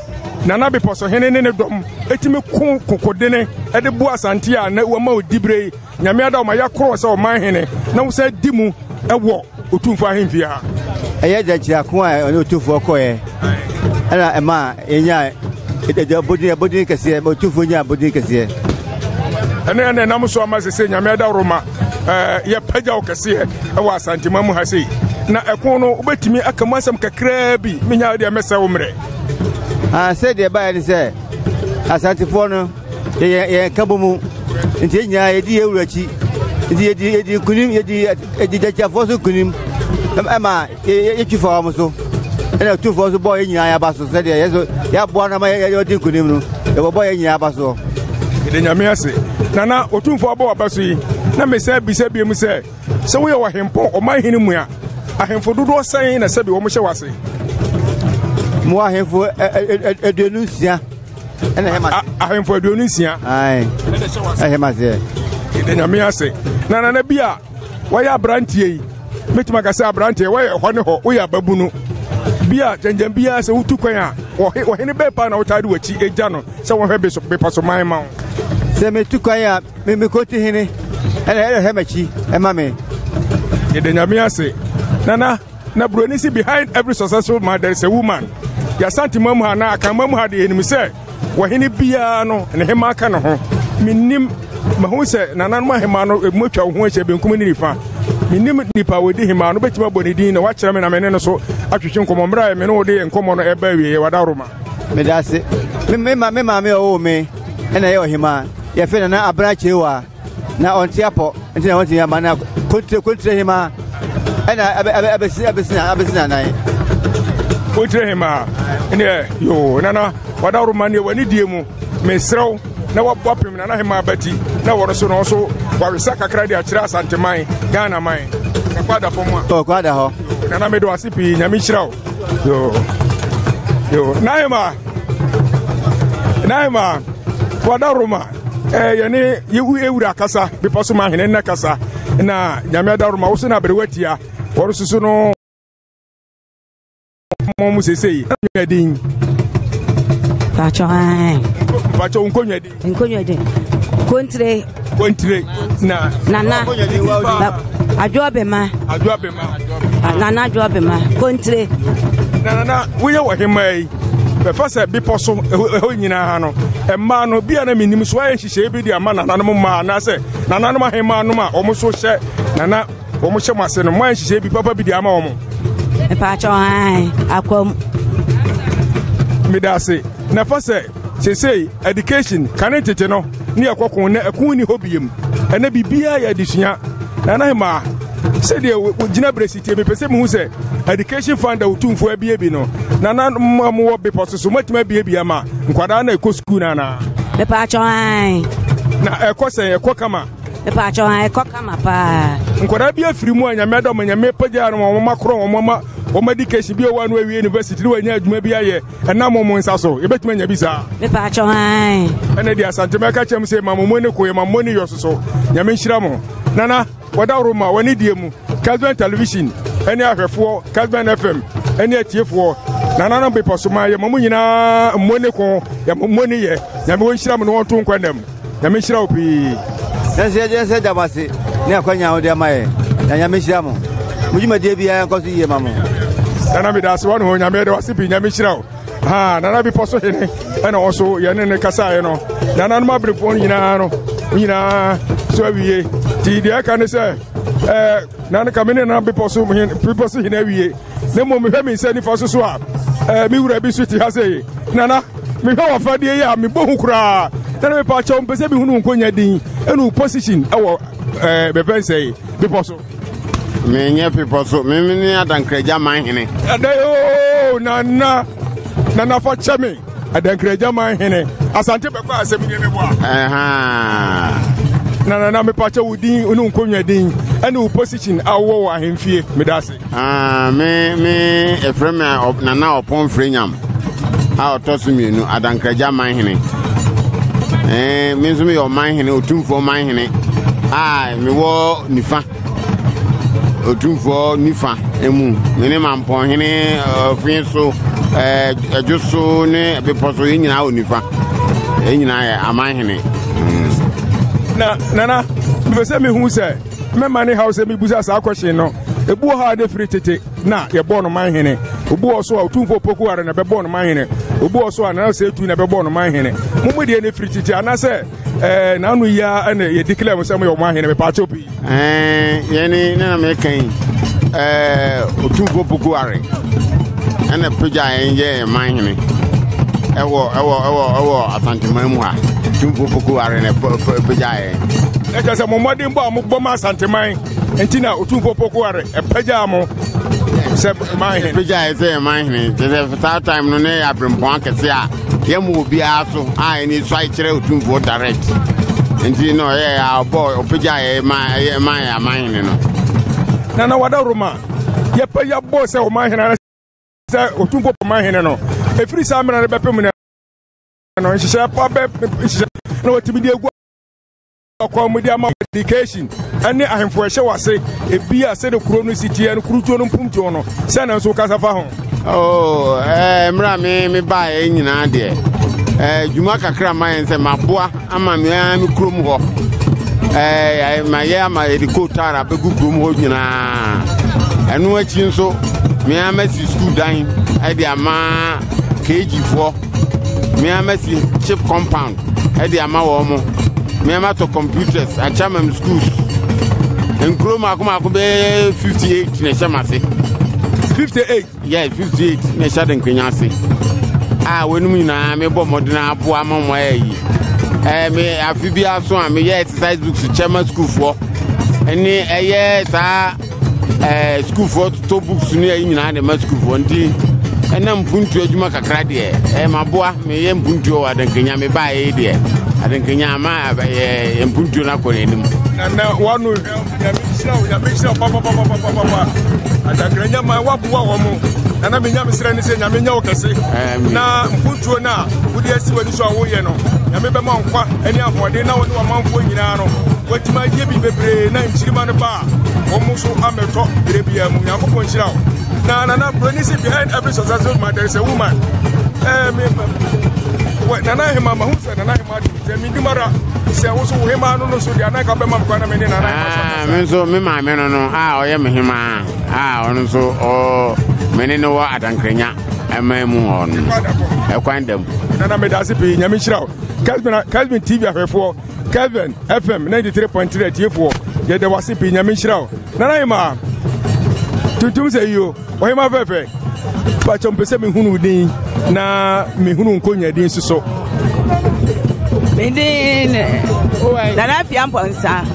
na beposo hene ne dom etime kokodene e de bu asante a na wama odibre nyame ada o ma yakoro se o man hene na wo se dimu e wo otumfu ahemfie ha eye jajira ko a otumfu okoye ana ema enya body kese otumfu nya body kese ene na muso amase se nyame da roma ye pagya okese e wa asantima mu ha sei na ekon no obetimi akamu asam kakra bi menya de mesa wo mre say de ba ni se asantifo no ye kabomu nti nya ye di ewurachi nti ye di kunim ye di jajafo so kunim ama ye twifo amuso ene twifo so boy nya ya baso se de ye ya bo na ma ye di kunim no ye boy nya ya baso de nyame ase nana otumfo abo abaso yi na mesa bisa biem se wo ye wa hempo o man hini mu a ahemfo dodo san na se bi wo mo hye wase mo ahemfo edunusia ena hema ahemfo edunusia ai hema se de nyame ase nana bia wo ya brantie yi metima ka se abrantie wo ye ho ne ho wo ya babunu bia janjan bia se wutu kwan a wo hene be pa na wo tade wachi eja no se wo hwe be paso man ma se me tu kwan a me koti hene ena hemachi ema me de nyame ase nana na broni si behind every successful man there is a woman ya santima mu ha na aka mamu ha de enim se wo hene bia no ne hema aka no ho minim mahu se nana no hema no motwa ho ahye benkum ni rifa minim nipa wodi hema no betima boni din na wa kire me na me ne no so atwetwe nkomo mra me no de nkomo no eba wie wadaroma me dase me ma o me ena ye ohima ye fe na abrachewa na ontiapo ntina wonti ya mana kontre hima ena abesina nai kontre hima ene yo nana wadaroma ne wani die mu mesrew na wabopim na hima abati na woro so no so warisa kakra de akira asanteman Ghana man na kwada fomu a kwada ho nana me do asipi nyame kyiraw yo naima wadaroma yene yewu ewura kasa beposo ma hene na kasa na nyame adaroma wo so na berewatia woro susu no mo sesei nyadin pacho nkonywadi kontre na nana adwobema nana adwobema kontre nana wo ye wo hemai be fasa biposo ho nyina ha no emma no bia na minim so aye hihye bi di ama nana no ma na se nana no ma hema no ma omo so hye nana omo hye mase no ma hihye bi papa bi di ama omo pacho akom midase na fasa sesei education kanetete no ni akokon na akun ni hobiem ena bibia ya disua na hema se de gina bresiti me pese mu se education fund utumfo abie bi no na mo wo be poso so matima bie ama nkwada na eko school na me pacho na ekose ekokama me pacho ekokama pa nkwada bia firi mu anyame do anyame pagya no mo makro mo medication bi o awie university ni wanya adwuma bi aye ena mo nsa so ebetuma nya bi sa me pacho ena di asante meka chem se mamomo ne koye mamomo ne yososo nyame nhira mo nana wadaroma wani diemu Kasban television eni ahwefo Kasban FM eni atiefo nana no be posoma ye mamu nyina mmone ko ya mmone ye nyame wo nhira mo no wonto nkwanam nyame nhira opi se dabase ne akwanya wo de amaye nyame nhira mo mujuma de bia nkoso ye mamo nana bi das won ho nyame de wasipi nyame nhira o nana bi poso hene ena oso ye ne kasa ye no nana no mabrefo nyina no nyina so awie ti de aka ne se nana kamene na be poso hene awie ne mo me hwe mi se ni foso so a mi wura bi so ti ha se nana mi hwe wa fadie ya mi bohu kura na me pa cha mpese bi hunu nkonya din enu position ewo be fen say people so me nye people so me ni adankreja man hene adayo nana fa chame adankreja man hene asante be kwa asemi ne bo na me pa cha wudin enu nkonya din enu position awo wa ahemfie me dase me efrem nana opon frenyam a otosumi adankreja man hene me nso me yo man hene otumfo man hene me wo nifa otumfo nifa emu me ne mampon hene fin so ajuso ne beposo nyina onifa nyina ya aman hene na me se me hu se me mani house me busa sa question no ebu ha de free tete na ye bo no man hene obu oso otumfo poku are na be bo no man hene obu oso na se tu na be bo no man hene mumu de ne free tete ana se na anu ya na ye declare mo se mo yo man hene me pa chopi ye ni na me kan otumfo poku are ana peja ye man hene ewo asanteman mu ha otumfo poku are na peja ye e se mo modin bo mo ma asanteman entina otumfo poku are peja mo se man hene peja ye se man hene the time no ne abrempon akese a ye mu obi aso ni so ai kire otumfo direct enti no ye a boy opeja ye man hene no na wada roma ye peja bo se o man hene se otumfo man hene no efiri samira ne bepem no nhihye pa be no watimi de egu akwamudi ama education ane ahemfo ehye wase ebia se de kuro no city en kurutuo no mpumtuo no se na nso kasa fa ho mra me ba nyina de juma kakra man se maboa ama me krom ho ma ye ama edikotara be krom ho nyina enu achi nso me amasi school dan de ama KG4 me amasi chip compound de ama wo mo me ama to computers a chamam schools en kroma akoma be 58 ne chamase 58 yeah 58 ne shaden kwanyase wenum nyina me bo modena abo amamo ayi me afi bia so am ye exercise books chama school for eni eye ta school for to books ni ayi nyina de ma school for ndi enam puntu adwuma kakra de maboa me ye mpuntu adenkanya me ba ye de adenkanya ma mpuntu na ko enim na wanu ya misha papa adenkanya ma waboa wo mo na me nya misra ni se nya me nya o kase na mpuntu na wudi asi wani so awo ye no nya me be ma nkwa eni ahode na woni wa manfo nyina no watima ye bi bebre na nchirima ne ba o mo so ameto berebia mu nya ko nchira na Bernice, behind every successful man there is a woman. Nana hima mahusa nana hima temi dimara se woso hima no so dia na ka be mam kwana me ni nana me so me ma me no oye me hima ono so me no wa adankrenya ama mu on e kwandam nana me da se pe nyame chira Calvin TV afefo Calvin FM 93.3 TF4 ye de wase pe nyame chira nana hima tutum se yo o hima fefe pa chompese me hunu din na me hunu nkonya din so Mindin Nana Fiamponsa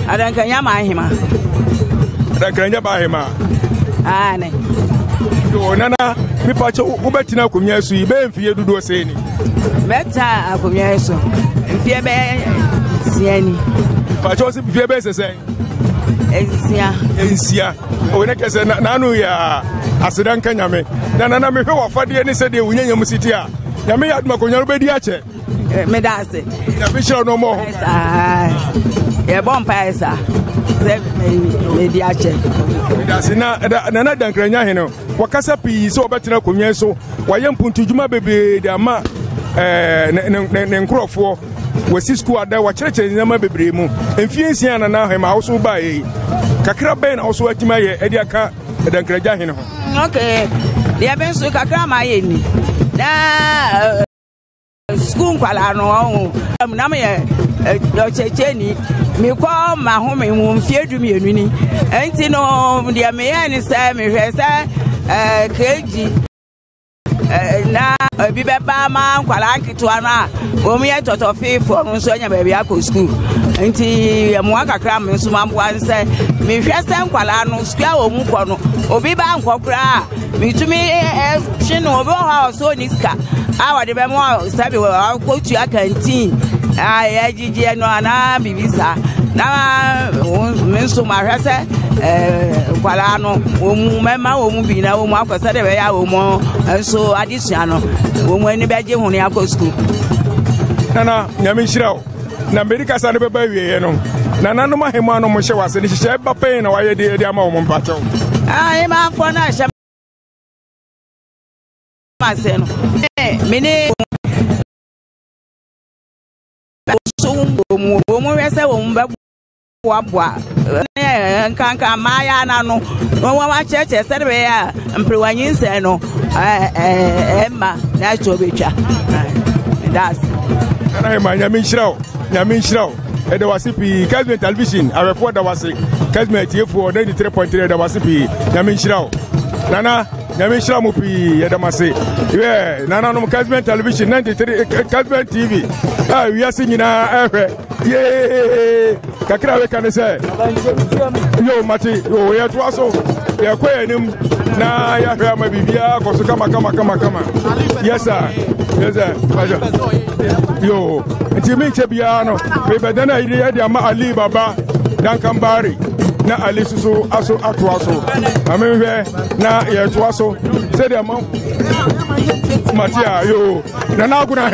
Adankanya Mahima Adankanya Mahima ne yo nana mi pa cho ubetina akomnya su ibe mfie dudu se ni beta akomnya su mfie be siani pa cho si mfie be sesen ensia o ne kese na anu ya asidanka nyame na me hwe wafade ni se de wunyanya musiti a nyame ya aduma konya rubedi ache me dase na be shiro no mo ye bompa esa me di ache me dase na dankranya he no wakasa pi so obetina konya so waye mpuntu djuma bebe de ama ne nkrofo wasi school ada wa chereche nyama bebre mu emfie nsia na hema hauso ba yi kakra ben hauso atima ye edi aka dankraja he no okay dia ben so kakra ma ye ni na school kwala no na me cheche ni mi kwa ma ho me mu mfie du mienu ni enti no dia me ye ni say me hwe say keji na bi bɛba ma nkwalaa nketewa no a wɔn yɛ tɔtɔfeefoɔ no nso anya baabi akɔ sukuu nti mmoa kakra me nso mamboa sɛ mehwɛ sɛ nkwalaa no sukuu a wɔn mu kɔ no obi ba nkɔ koraa metumi hwe no obi wɔ hɔ a ɔsɛ ɔni sika a wɔde bɛma sɛbi wɔkɔtua kantiin a yɛgyegyeɛ no anaa biribi saa na me nso mahwɛ sɛ nkwalaa no wɔn mu mɛma wɔn mu bi na wɔn mu akɔ sɛ de bɛyɛ a wɔn mu nso adesua no wɔn mu ani bɛgye ho ne akɔ sukuu. Nana nyame nhyira wo na mbɛdi kasa ne bɛba awieɛ no nananom ahemu ano mo hyɛ wɔ ase ne hyehyɛ ba pɛn na wayɛ de ama wɔn mpakyɛw. Ahemafo no ahyɛ ase no mene so wɔn hwɛ sɛ wɔn bɛboaboa nkanka maaya na no wɔn akyerɛkyerɛ sɛ de bɛyɛ a mperewanyi nsɛn no ɛmma na akyerɛ obɛtwa das ana ma nyame nhyira wo ɛda wase pii Kasme television awɛfoɔ da wase Kasme atiefoɔ 93.3 da wase pii nyame nhyira wo nana nyame nhyira mo pii yɛda mase nananom Kasme television 93 Kasme TV wiase nyinaa ɛhwɛ yee kakra weka ne sɛ yo mate yɛtoa so yɛkɔ yɛnim na yɛhwɛ ama biribiaa kɔ so kama yes sir yo nti menkyɛ biara no bɛbɛda no ayiri yɛde ama Ali Baba Dankambari na Ali susu aso atoa so amehwɛ na yɛtoa so sɛdeɛ ma matia yo nana aguna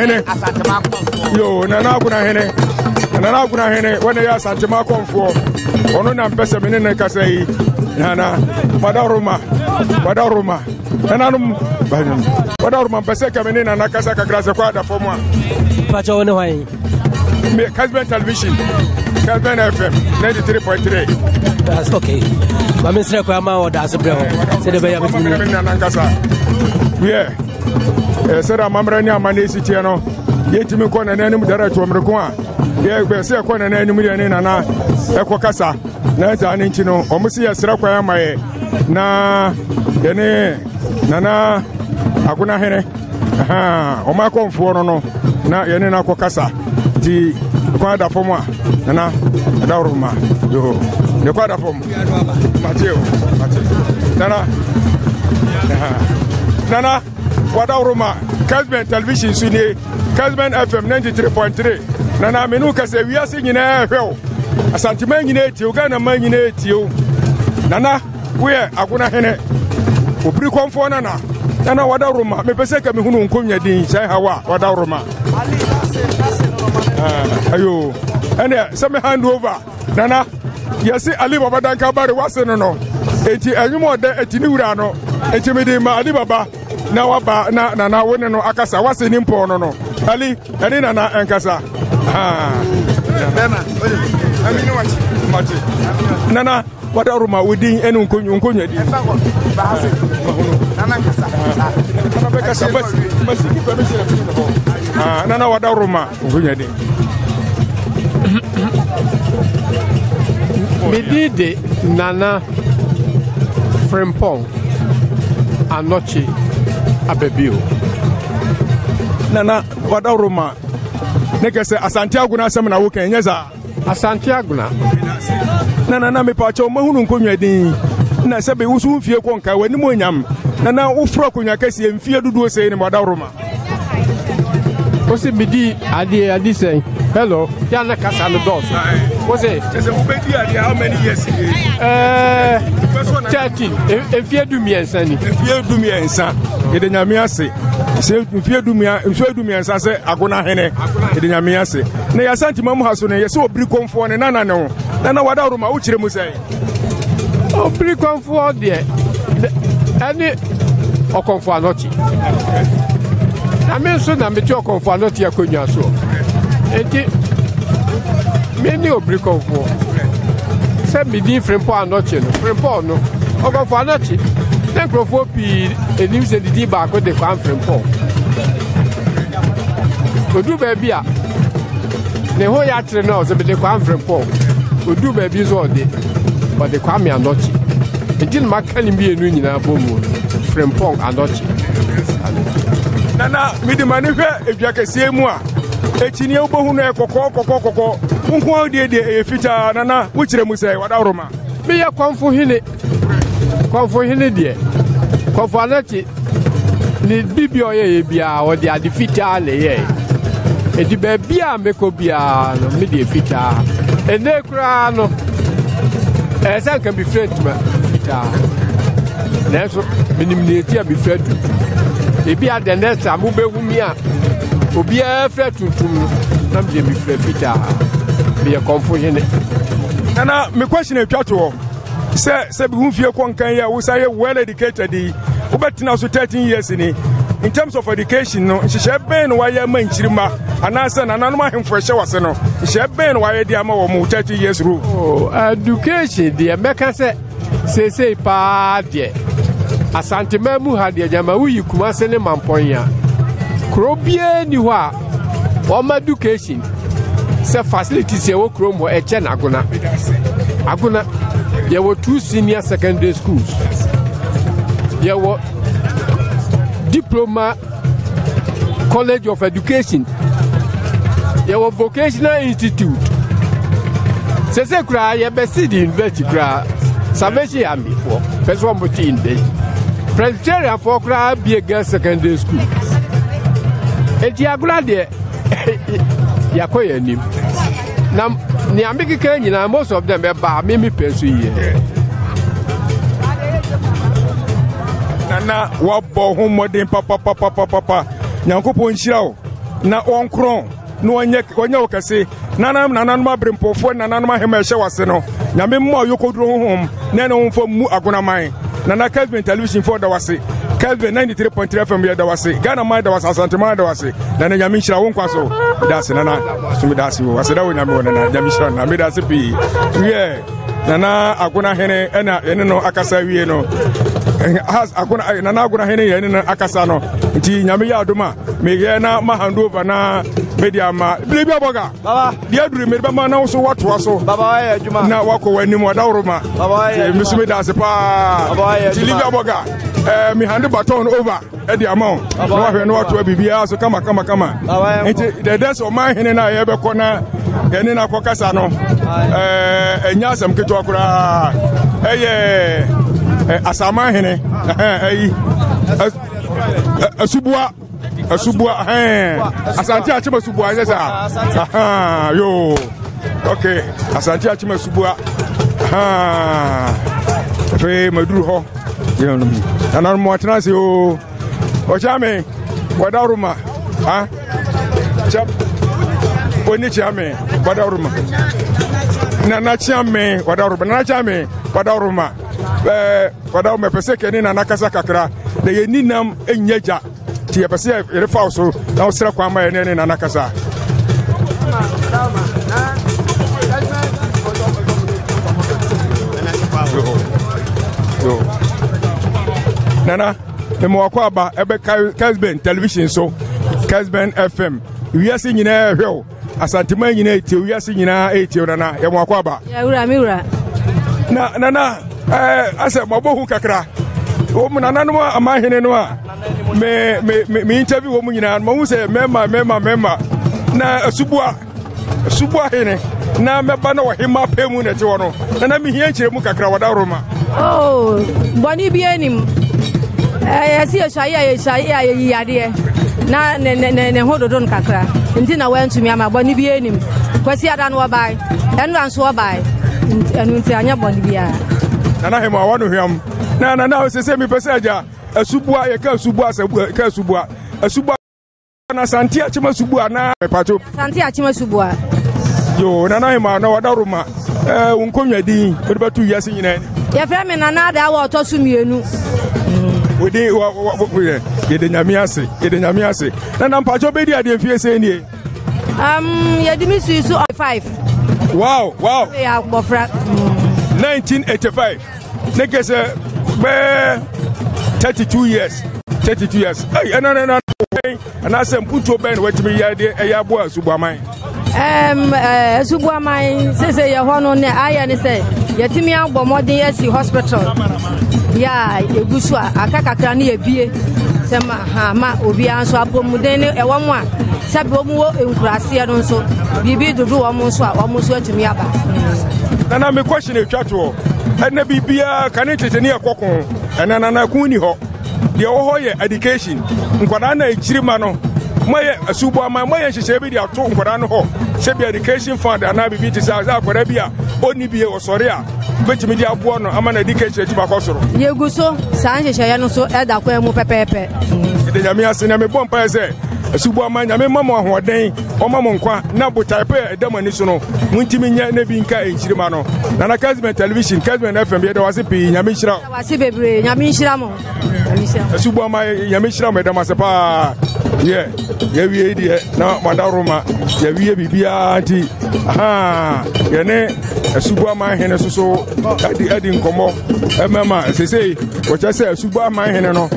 hene wɔne yɛ asantema akɔmfoɔ ɔno na mpɛ sɛ mene ne kasa yi nana wadaroma nananom wadaroma mpɛ sɛ kamene nana kasa kakra sɛ kɔ adafɔ mu a pakyɛ wo ne hwan Kasme television Kasme FM 93.3 that's okay ma me srɛ kwa ma wɔ da ase brɛ ho sɛ de bɛyɛ betumi nana kasa sɛde amammerɛ ne amane ɛsitie no yɛntimi kɔ nana anim dara atuɔmmereko a yɛgbɛ sɛ ɛkɔ nana anim deɛ ne nana ɛkɔ kasa na ɛtaa ne nti no ɔmo se yɛsrɛ kwan ama yɛ na yɛne nana agona hene ɔmo akɔmfoɔ no na yɛne no akɔ kasa nti kwan ada fam a nana ɛdaworoma yo ne kɔ ada fam mateo nana wadaworoma Kasme television so nie Kasme FM 93.3 nana menu kasa wiase nyinaa hwɛ wo asantema nyinaa tie wo Ghana ma nyinaa tie wo nana woyɛ agona hene obiri kɔmfoɔ nana wadaworoma mepɛ sɛ ka mehunu nkonnwa din sɛ hawa wadaworoma ayo ɛnɛ sɛ me hand over nana yɛse Ali Baba Dankambari wase no enti ɛnwom ɔdɛ eti ne wura no enti mede ma Ali Baba na waba na nana wone no akasa wase ni mpɔ no Ali ɛne nana ɛnkasa nana wadaworoma wodin ɛne nkonnwa din nana wadaworoma nkonnwa din Medide Nana Frimpong Anochi Abebio nana wadaworoma ne kɛsɛ asante aguna asɛm na wo kan nyɛ saa asante aguna nana mepakyɛw mahunu nkonnwa din na sɛ bɛ wo so mfie kɔ nka w'anim onyam nana woforo akonnwa kɛseɛ mfie dodoɔ sɛi ne wadaworoma Osi bidi adi say hello ya na kasa no dos osi say ubedi adi how many years 13 efie dumiensa ni efie dumiensa ede nyame ase se efie dumiensa se agona hene ede nyame ase na ya santima mu haso ne ye se obiri konfo ne nana ne ho nana wadaworoma wo kire mu say obiri konfo de ani okonfo anochi na me so na me ti okonfo anochi akonwa so enti me ni obiri konfo se mi di Frimpong anochi no Frimpong no okonfo anochi na nkrofo pi enim se didi ba ko de kwa Frimpong odu ba bia ne ho ya tre no se be de kwa Frimpong odu ba bi so de kwa me anochi enti na makani bi enu nyina bomu Frimpong anochi Nana midimani hwe edwa kese mu a echini obohu no kokoko nko de efita nana wo kire mu sei wada roma me ya konfo hine de konfo anati ni bibi oye bia wo de ade fita le ye edi ba bia meko bia no me de fita ene kura no esa kan bi friend ma fita neso minimneti abi friend ebi ade nesta mo behu mi a obi a friend tuntum na me bi friend fita me ya konfo hine nana me question atwato se bi hu fie konkan ya wo say well educated wo betina so 13 years ni in terms of education no nhye ben wa ya manchirima anasa nananom ahemfo hye wase no nhye ben wa ya di ama wo mu 30 years rule education de meka se pa de asante mamu ha de jama wuyi kuma se ne mamponya krobie ni ho a o ma education se facilities e wo kromo e che na aguna there were 2 senior secondary schools. There were Diploma College of Education. There were Vocational Institute. Sese kura ye besi di university kura. Sameshi ambi for. Person muti inde. Presbyterian for kura be a girls secondary school. Eti agula de yakoye nim. Na ni ambiki kenyina most of them ba me pensu ye. Nana wabo homodin papa nyankopon nhirawo na onkron no onye okase nananum abrempofo nananum ahema hye wase no nyame mmo yokoduro honhom na no mfo mu agonaman nana Kelvin television for da wase Kelvin 93.3 FM ya da wase Ghana man da wase Asantema da wase na nyame nhira wo nkwaso da se nana sumi da se wo wase da wo nyame wo nana nyame nhira na me da se bi wie nana agona hene ena ene no akasa wie no has agona nana agona hene ye ene no akasa no nti nyame ya adoma me ye na ma hand over na media ma blebi aboga baba dia duru me ba ma na so wato so baba ya aduma na wako wani mo da woroma baba ya mi sumi da se pa baba ya blebi aboga mi hand baton over e di amount no wa hwe no wato bibia so kama nti the days of my hene na ye be ko na ene na kokasa no enya asem keto akura eye asama hene asubua Asante achima subua sasa yo okay asante achima subua fe maduru ho ana mo atrase o chame wadaruma chap oni chame wadaruma na chame wadaruma wadaruma pese keni na nakasa kakra de yeninam enyeja ti epese refa so na osra kwa ma ene na nakasa nana me wakwa aba ebe Kesben television so Kesben FM wiase nyina hwew Asantema nyina eti wiase nyina eti nana ye wakwa aba ya wura mi wura nana ase mabohu kakra o mu nana no amahene no a me interview wo mu nyina mo hu se mema na asubua hene na meba na wohema pemu na ti wono na me hia nkire mu kakra wada roma oh boni bi enim si ya yade na ne hododo kakra nti na wantumi ama boni bi enim kwasi ada no wabai enu anso wabai enu nti anya boni bi a nana hema wano hwam na se mi pesaja asubua ye ka asubua na santi achima subua na pato santi achima subua yo nana hema na wada roma unkonwa din odi batu yase nyina ye fra me nana da wa otosu mienu odi yede nyame ase na mpacho be di ade fie se nie yede mi suisu 5 wow ya bofra 1985 nekese be 32 years ay na ana sem puto ben wetimi yade eyabo asubuaman asubuaman sese ye hono ne aya ne se yetimi agbo modern yesi hospital ya egusu akakakra ne ebie sema ha ma obi anso apomuden ne ewo mu a sabi wo mu wo enkurase no nso bibi dudu wo mu so a wo mu so atumi aba nana me question e twato ena bibia kan tete ne ekokon ena nana kun ni ho de wo ho ye education nkwada na echirima no moye asubo ama moye hyehyɛ bi de ato nkwada no ho se bi education fund ana bibi ti sa akwada bi a oni bi o sori a betimi di abo no ama na education ti bakosoro yegu so san hyehyɛ no so eda kwa mu pepepe de nyame ase na me bompa ese asubo ama nyame mama ahoden o mama nkwa na bo type edamani so no muntimi nya na bi nka enchirima no na Kazmen television Kazmen FM bi de wase pi nyame hira wase bebre nyame hira mo asubo ama nyame hira mo edamase pa yeah wie die na madaroma ya wie bibia anti aha yene asubo ama hene so adi nkomo emema sesei wo cha se asubo ama hene no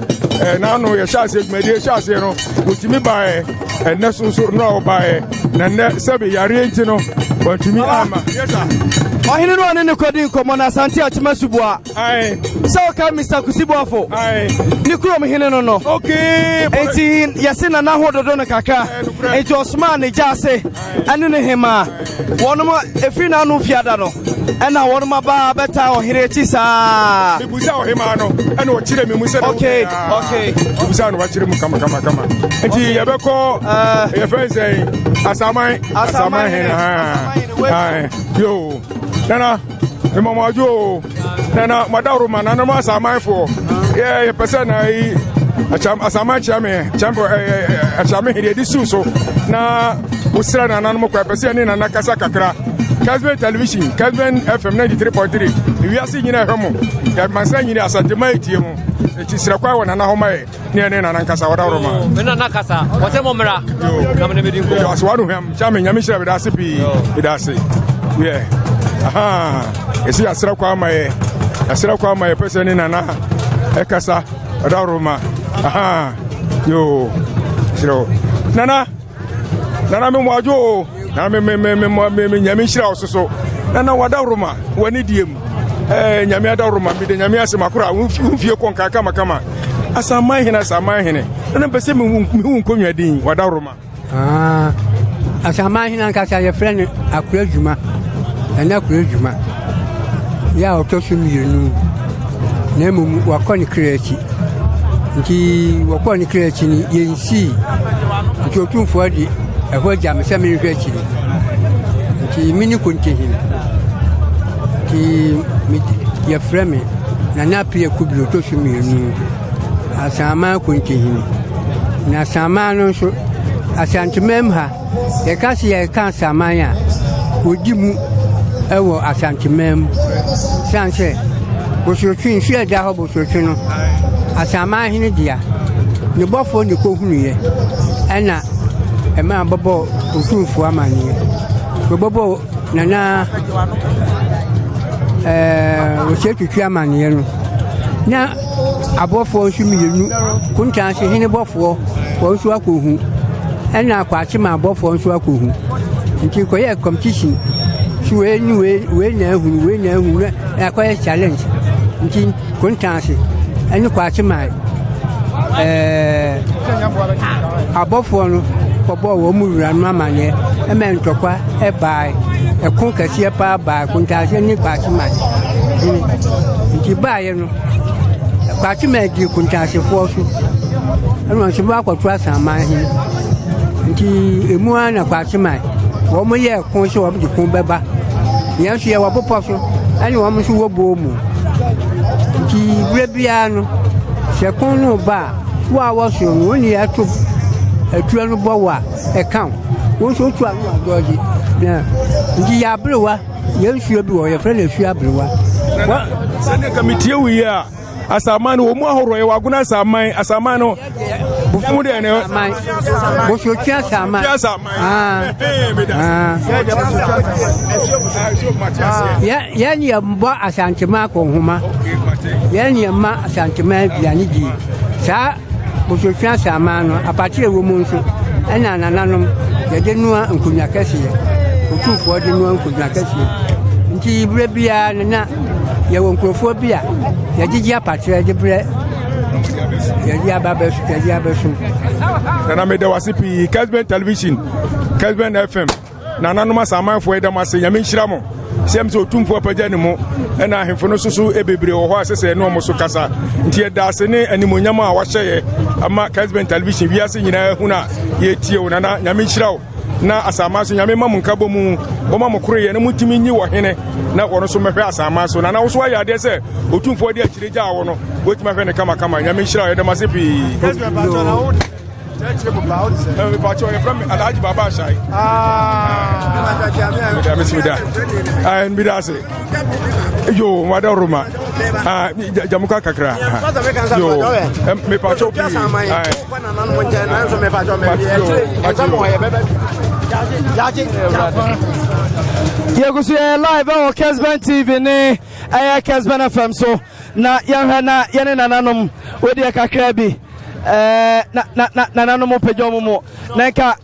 na no ye sha se medie sha se no wotimi bae enne so no bae na ne sebe yare enti no wotimi ama yesa ohine no ane ne kodi nkomo na asante achima subua ai so ka Mr. Kusibuafo ai ni krom hine no okay enti yese na na hododo no kaka enti Osman ne jase ane ne hema wono efiri na no fiada no ena wono ba beta ohire chi sa bibuza ohema no ena o chire me mu se okay bibuza no wa chire mu kama enti yebeko ye fense asaman hene ha yo nana me mama jo nana madaruma nana ma asaman fo ye pese na yi asaman chame chambo achame hede di suso na usra na nana mo kwa pese ni nana kasa kakra Kazmen television Kazmen FM 93.3 wiase nyina hwemo ya mansa nyina asante maitie mu eti sira kwa wona na homa e ne nana nkasa wadaruma me nana kasa wote mo mra na me medin ko yo aswanu hwem chame nyame hira bidase pi bidase yeah aha esi asira kwa amaye pese ni nana ekasa wadaruma aha yo siro nana me mwajo na me nyame hira ososo nana wadaruma wani diem nyame adaruma bi de nyame asema kura mfie konka kama asaman hene nana pese me hu nkonwa din wadaruma asaman hene nkasa ye friend akura djuma na akura djuma ya otosu mienu na mu wakoni kreati nti wakoni kreati ni yensi nti otumfo adi ehwa jam se mi hwe chiri nti mini kontehin nti ya frame na pie kubiro otosu mienu asama kontehin na sama no so asantimem ha ye kasi ye kan sama ya ojimu ewo asantimem sanse bosotwin hwe da ho bosotwin no asama hene dia ne bofo ne kohunu ena ema bobo otunfu amanie bobo nana osetwitwi amanie no na abofo nsu miyenu kunta se hene bofo wo nsu akohu ena akwache ma abofo nsu akohu nti koye competition we na ehunu akoye challenge nti kunta se eni kwache ma abofo no kobo wo murura no amane ementokwa ebai ekun kase pa ba kunta se ni kwache ma nti baaye no kwache ma di kunta se fo so eno se ba kwatu asama hin nti emu ana kwache ma wo mo ye kun se wo di kun beba yan so ye wo popo so ani wo mo so wo bo mu nti brebia no se kun no ba wa wo so no ni ato atu no bo wa e kan wo so tu anu adoji na nti ya brewa ye nsuo bi wo ye fre na nsuo abrewa wa se ne kamitie wi a asaman wo mu ahoro ye waguna asaman no bufu de ne bo so tia sama ya ni mbo asantema ko huma ya ni ma asantema biani di sa bo so tia sama no apatire wo mu nso ena nananom ye de nua nkunya kase otufo de nua nkunya kase nti bre bia na ye won krofo bia ye gigi apatire de bre yɛde abɛso nana mede wase pii Kesben television Kesben FM nananom asamanfoɔ ɛdam ase nyame nhyira mo sɛm sɛ otumfoɔ apagya ne mu ɛna ahemfo no soso ɛbebree wɔ hɔ a sɛsɛ ɛne ɔmo so kasa nti yɛda ase ne animonyam a wahyɛyɛ ama Kesben television wiase nyinaa hu na yɛtie wo nana nyame nhyira wo na asama so nyame ma mo nka bɔ mu wɔma mo koroyɛ ne mutumi nyi wɔ hene na wɔno so mɛhwɛ asama so nana wo so ayɛ adeɛ sɛ otumfoɔ de akyire gya wo no wɔtumi ahwɛ ne kamakama nyame nhyira wo yɛdam ase pii Alhaji Baba Shai. Yo, Madam Roma. Jamuka Kakra. Yo, me pacho. Yegusu live on Kesben TV ne Kesben FM so na yana nananom wedi kakra bi nananom pejo mo nka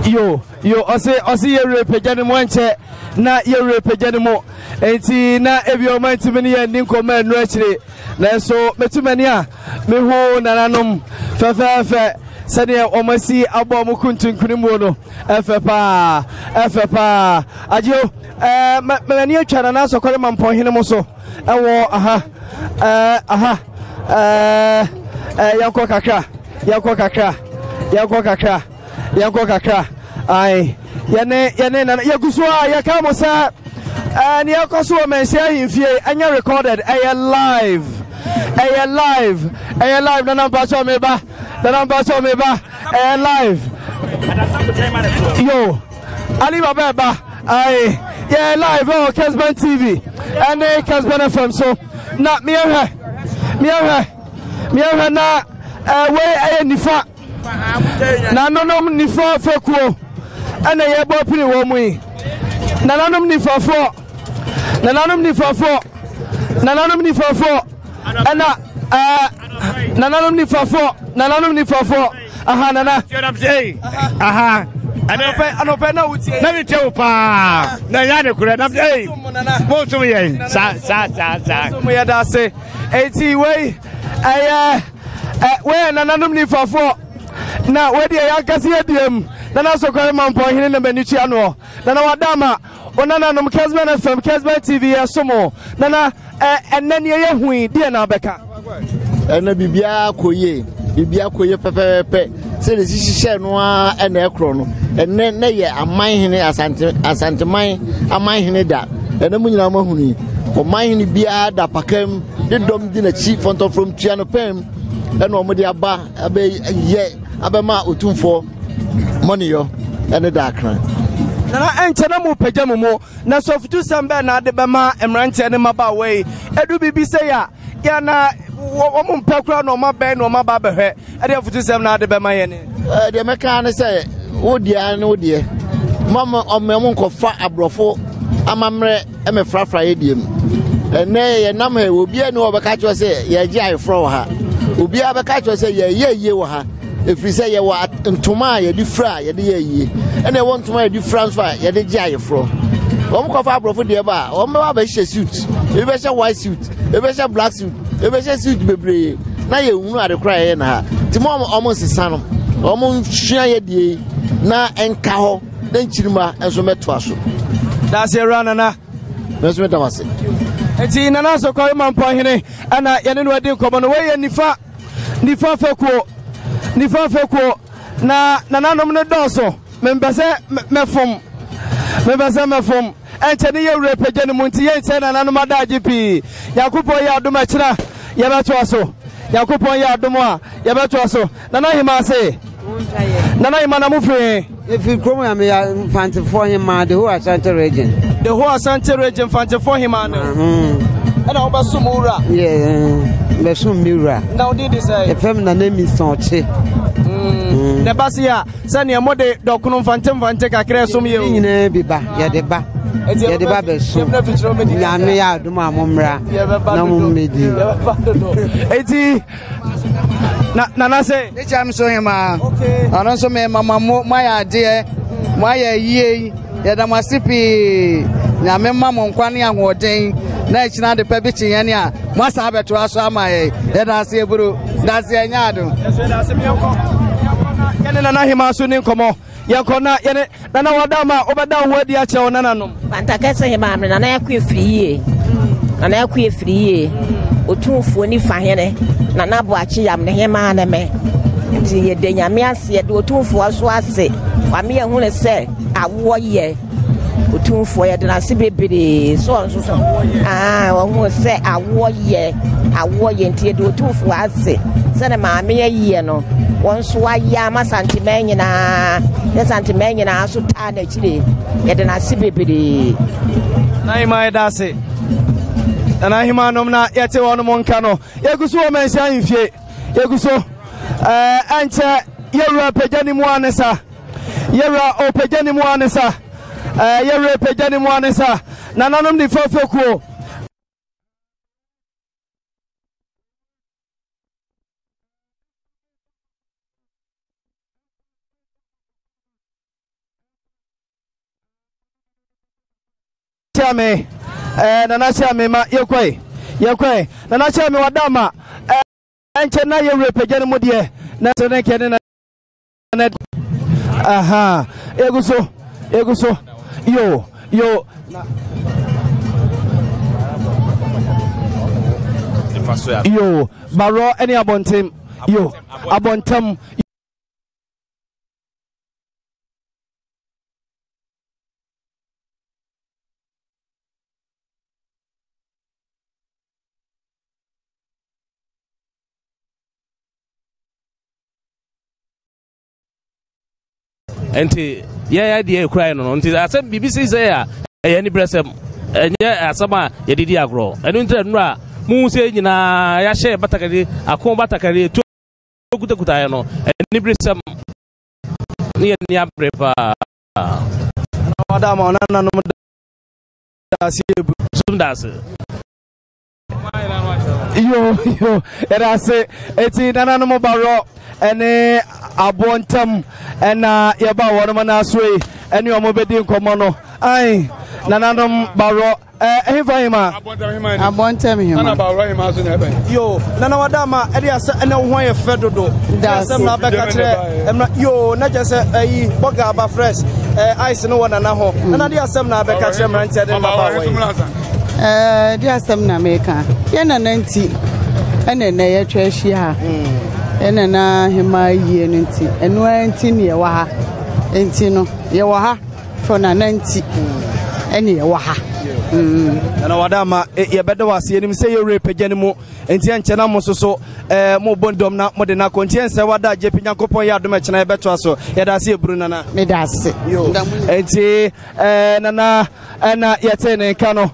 yo ose yere peja ne mo enche na yere peja ne mo enti na ebi o man timi ne yandi nkoma anu akire na so metumani a me ho nananom fefe sɛdeɛ ɔmasi abɔ mo kuntunkunim no ɛfɛ paa agyo mani atwa na nasɔkɔre ma mpɔhene mo so ɛwɔ yɛnkɔ kakra ai yɛne nana yɛgu so a yɛka mo sɛ ne yɛkɔ so wɔ mansi ahemfie ɛnyɛ recorded ɛyɛ live nana mpakyɛ meba live yo Ali Baba ba ai yeah live on Kesben TV and Kesben FM so na me na we aye nifa na nonom nifa fekuo ana ye bo pini wo mu yi na nanom nifafo ana nananom nifafo aha nana aha anope na utie na biteu pa na yane kure na mo tum ye sa mo ya da se eti we nananom nifafo na we dia yankase adiem nana sokore mampo hene na banichi ano nana wadama onananom Kesben FM Kesben TV yasomo nana enani ye hui dia na beka ena bibia koye pepepe se de sisi no a ena ekro no enne ne ye aman hene asanteman aman hene da ena munyina mahuni o man hene bia da pakam de dom di na chi fonto from tuano pem ena o mode aba abema otumfo money yo ena da akran na enchena mu pagya mu na sofutu sambe na de bema emrante ne maba we edu bibi se ya na wo mpakura no maben no maba behwe e de futu sem na de bema ye ne de meka ne se wodia ne wodie mama omem nkofa abrofo amamre emefrafra ye diem ene ye nam he obi ene obeka cho se ye gi ayfro ha obi abeka cho se ye wo ha efiri se ye wa ntoma ye di fra ye de ye ene wo ntoma ye di transfer ye de gi ayfro omkofa abrofo de ba omba ba hye suit e be hye white suit e be hye black suit e be hye suit bebre na ye hunu ade kra ye na ha ti mo omo sesa no omo hwia ye die na enka ho na nchirima enso meto aso da se rana na meso metamase eti nana so ko mampo hene ana ye ne no ade nkomo no we ye nifa fekuo na nananom ne doso membese mefom enchene ye wure pagya ne munti ye nche nananom adaje pi yakupon ye adom akira ye beto aso yakupon ye adom a ye beto aso nana hima se nana hima na mufre efi kromo ya me ya Mfantefo hima the whole Asante region Mfantefo hima no ana obasum ura besum miura na odi di say efem na na mi sonche ne basia sane emode dokuno mfante kakra som ye nyina biba ye de ba beso ya no ya adum amomra na mummedi eti na say e cham so hima anon so me mama mo ya de mo ya yie ye da masipi na me mama nkwane ahoden na ichina de pe bi chinyane a mo asa beto aso amaye ye da ase eburu da ase anyado yene na hima so ni nkomo yakona yene na wadama obeda wadi a che onana no pantakese hima amre na yakwa efiriye na yakwa efiriye otumfuo ni fahene na bo achi yam ne hima na me nti ye de nyame ase ye de otumfuo so ase wa me hu ne se awo ye otumfuo ye de na se bebere so wo hu se awo ye nti ye de otumfuo ase se ne maame ye no won so aya ma santimen nyina ye santimen nyina so ta na chire ye de na se bebere na hima da se na hima nom na yete wono monka no yeguso o mensia infie yeguso anche yewra pejani mu anesa yewra o pejani mu anesa yewra pejani mu anesa na nanom di fofekuo chame nana chame ma yekwai nana chame wadama anche na yewra pejani mu de na tene kene na aha eguso yo baro any abontem yo abontem enti ya die cry no nti asem BBC say ya ni bresem enye asama ya didi agro enu ntre nu a mu se nyina ya hye batakari akon batakari to kutakuta ya no ni bresem ni abrepa madam onana no da si sundas yo era se eti nana no baro ene abontam ena yeba wono na asoi ene omobedi nkomo no ai nananom baro ehifahima abontam hima nana baro hima so na ebe yo nana wadama ede ase ene ho ye fedodo asem na beka kire yo na je se ayi boga aba fresh ice no wona na ho nana de asem na beka kire mrantie de na ba we de asem na meka ye na nanti ene na ye twahia ha ene na hima yie nti eno anti ne ye wa ha enti no ye wa ha for na nanti ene ye wa ha na wadama ye bede wase enim se ye repagane mu enti enche na mo soso mo bondom na mo de na kontie se wada je pinyankopon ya adom eche na ye beto aso ye da se eburu nana me da se enti nana na ye tene kano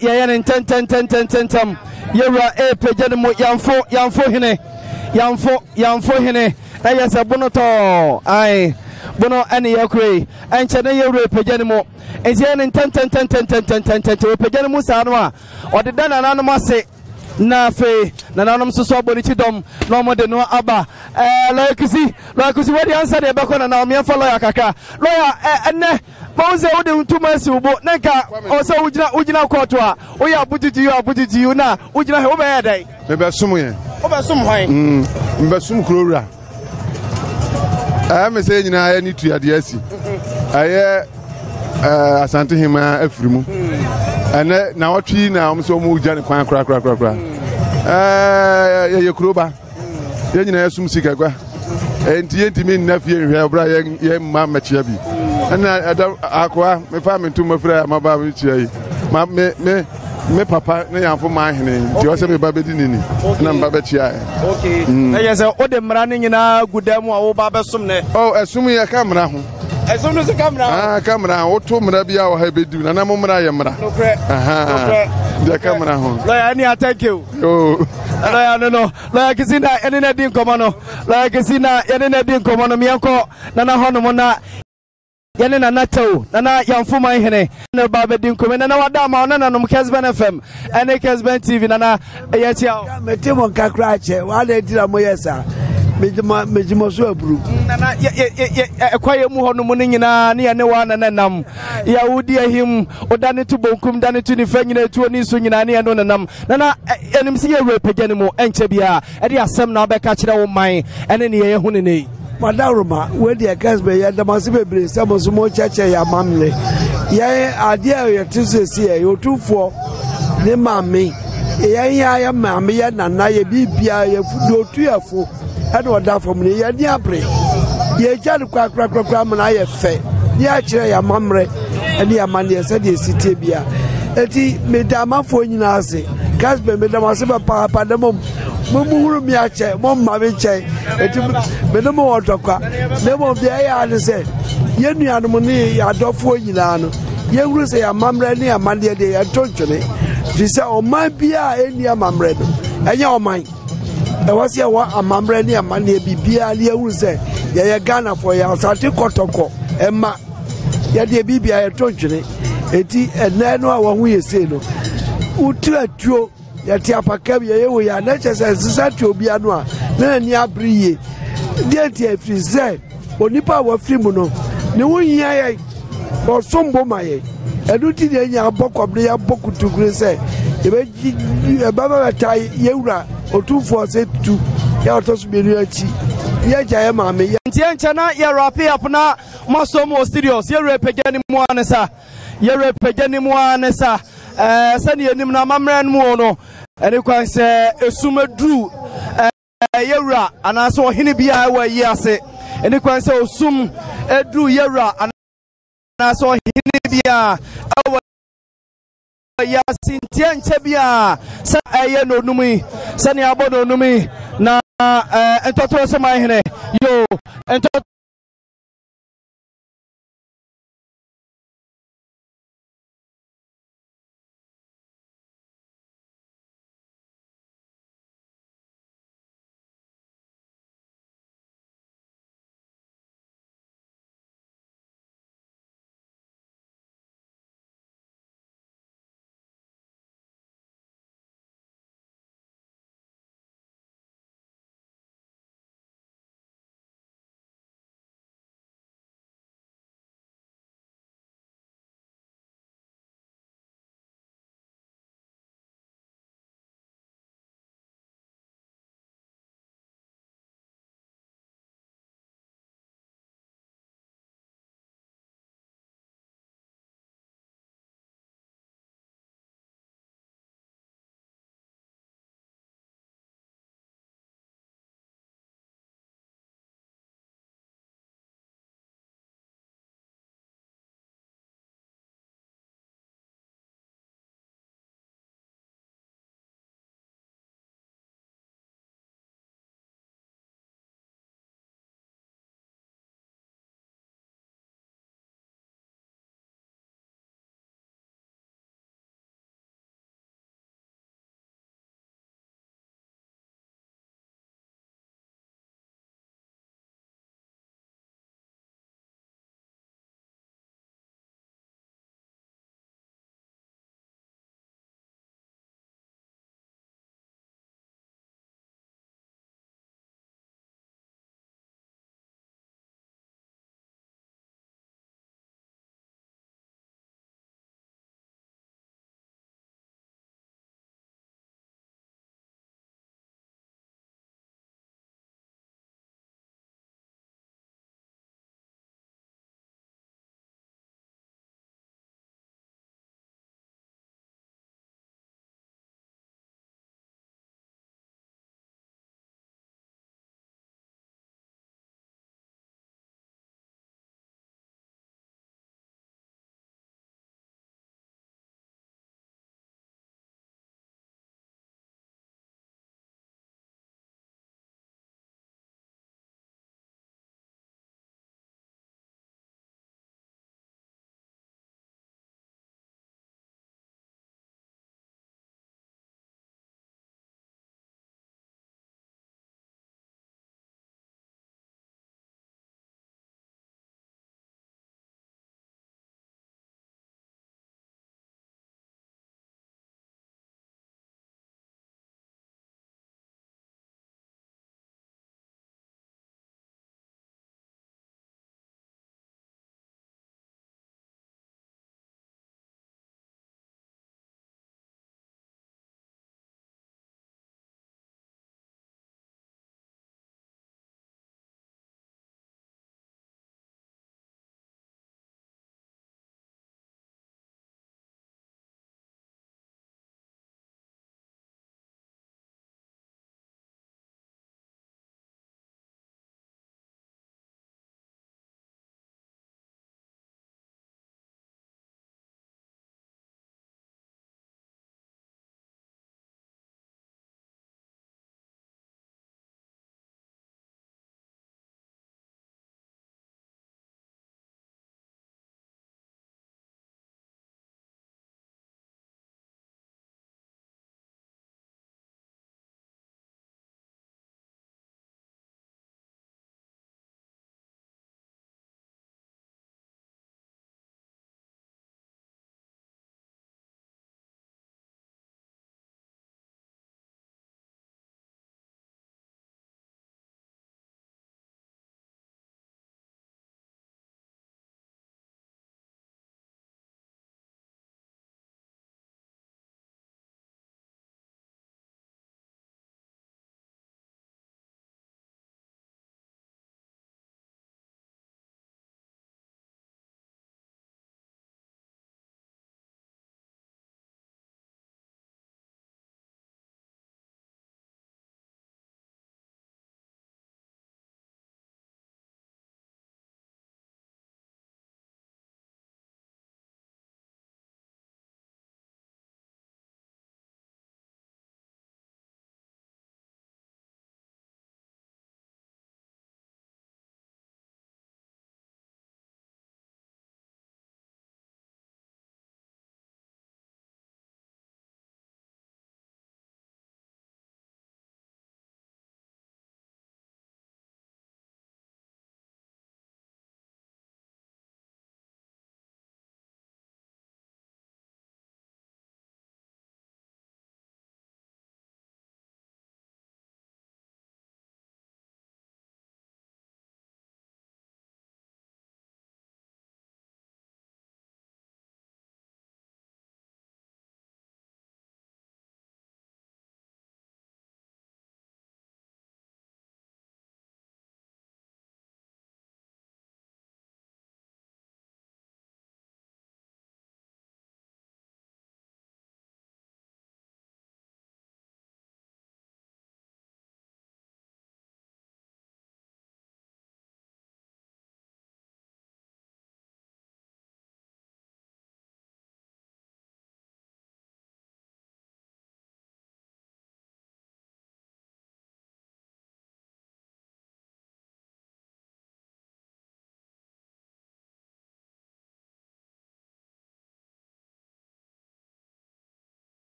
ye ye ten yewra pagane mu yamfo hene yamfo hene na yesa bono to ai bono ene yakure enche na yewra pagane mu ezi ne ten pagane mu sa no a odeda na nanom ase na fe na nanom soso aboni chidom no mo de no aba like what the answer dey back on na me follow yakaka lawyer enne Mauze ude utumasi ubo neka osa ujina koto a oya abujiji you na ujina he obe yedai mebe sumu ye obe sumu hwan mebe sumu krowura me say nyina ya ni tuade asi aye asante hima afirimu ene na watwi na omso mu ujane kwan kra ye kroba ye nyina ya sumu sika kwa enti mi na fie hwe obra ye ma machia bi ana akwa me fa me ntum mafra ma ba me chia yi ma me papa ne yamfo ma hene ti o se me ba bedi nini na mba be chia okay na yese o de mra ne nyina gudamu a wo ba be som ne esum ye kamera ho esum no se kamera kamera o to mra bia wo ha bedu na mo mra ye mra okay de kamera ho lawyer ni thank you lawyer no lawyer kisina ene na din komo no lawyer kisina ene na din komo no mienko na hono mo na yene na natao na yamfuma hene na baba din komo na wadama ona no Kesben FM ene Kesben TV na yechi metimo kakra che wale dira moyesa mejima so aburu na ekwaye mu hono mu nyina ne wa na nam ya wudi ahim odane to bonkum dane to ni fa nyina tuo ni so nyina ne no nam na enim se ye repagya ne mu enche bia e de asem na obeka kire wo man ene ne ye hu ne nei madaruma we de kasbe ya damase bebre samo so mo chache ya mamle ya ade ya tisesi ya yotufo ne mame ya mame ya nana ya bibia ya fudo tuafo ade oda fom ne ya ni abre ye jare kwa mana ya fe ya kire ya mamre ene ya mane se de sitie bia eti medamafo nyina ase kasbe medamase ba pa demom muhuru mi ache mo mame che eti medamo otokwa demo bia ya ne se ye nuanom ne ya dofo nyina no ye wuru se ya mamre ne ya mande de ya tonchone fi se o man bia eni amamre no enye o man e wasi ya wa amamre ne ya mande bibia le wuru se ye Ghana for ya sati kotoko ema ye de bibia ya tonchone eti ene no a wo hu ye se no utu atuo ya ti apaka bi ye wo ya na chese sisati obi anu a na ni abriye de ti afrize onipa wa frimu no ne wo hia ye o sombo maye edu ti de nya abokobre ya bokutugure se e baba ta yewura otufo se tu ya otosu benu achi ye jaye maame ye ntie nchana ya wrap up na masomo studios ye repagya ni mu anesa ye repagya ni mu anesa sani enim na mamran mu no ene kwan se esumedru yewura anaso ohene bia wa yi ase ene kwan se osum edru yewura anaso ohene bia wa ya sintie nche bia sa eye no numi sani abo no numi na entoto se mahene yo entoto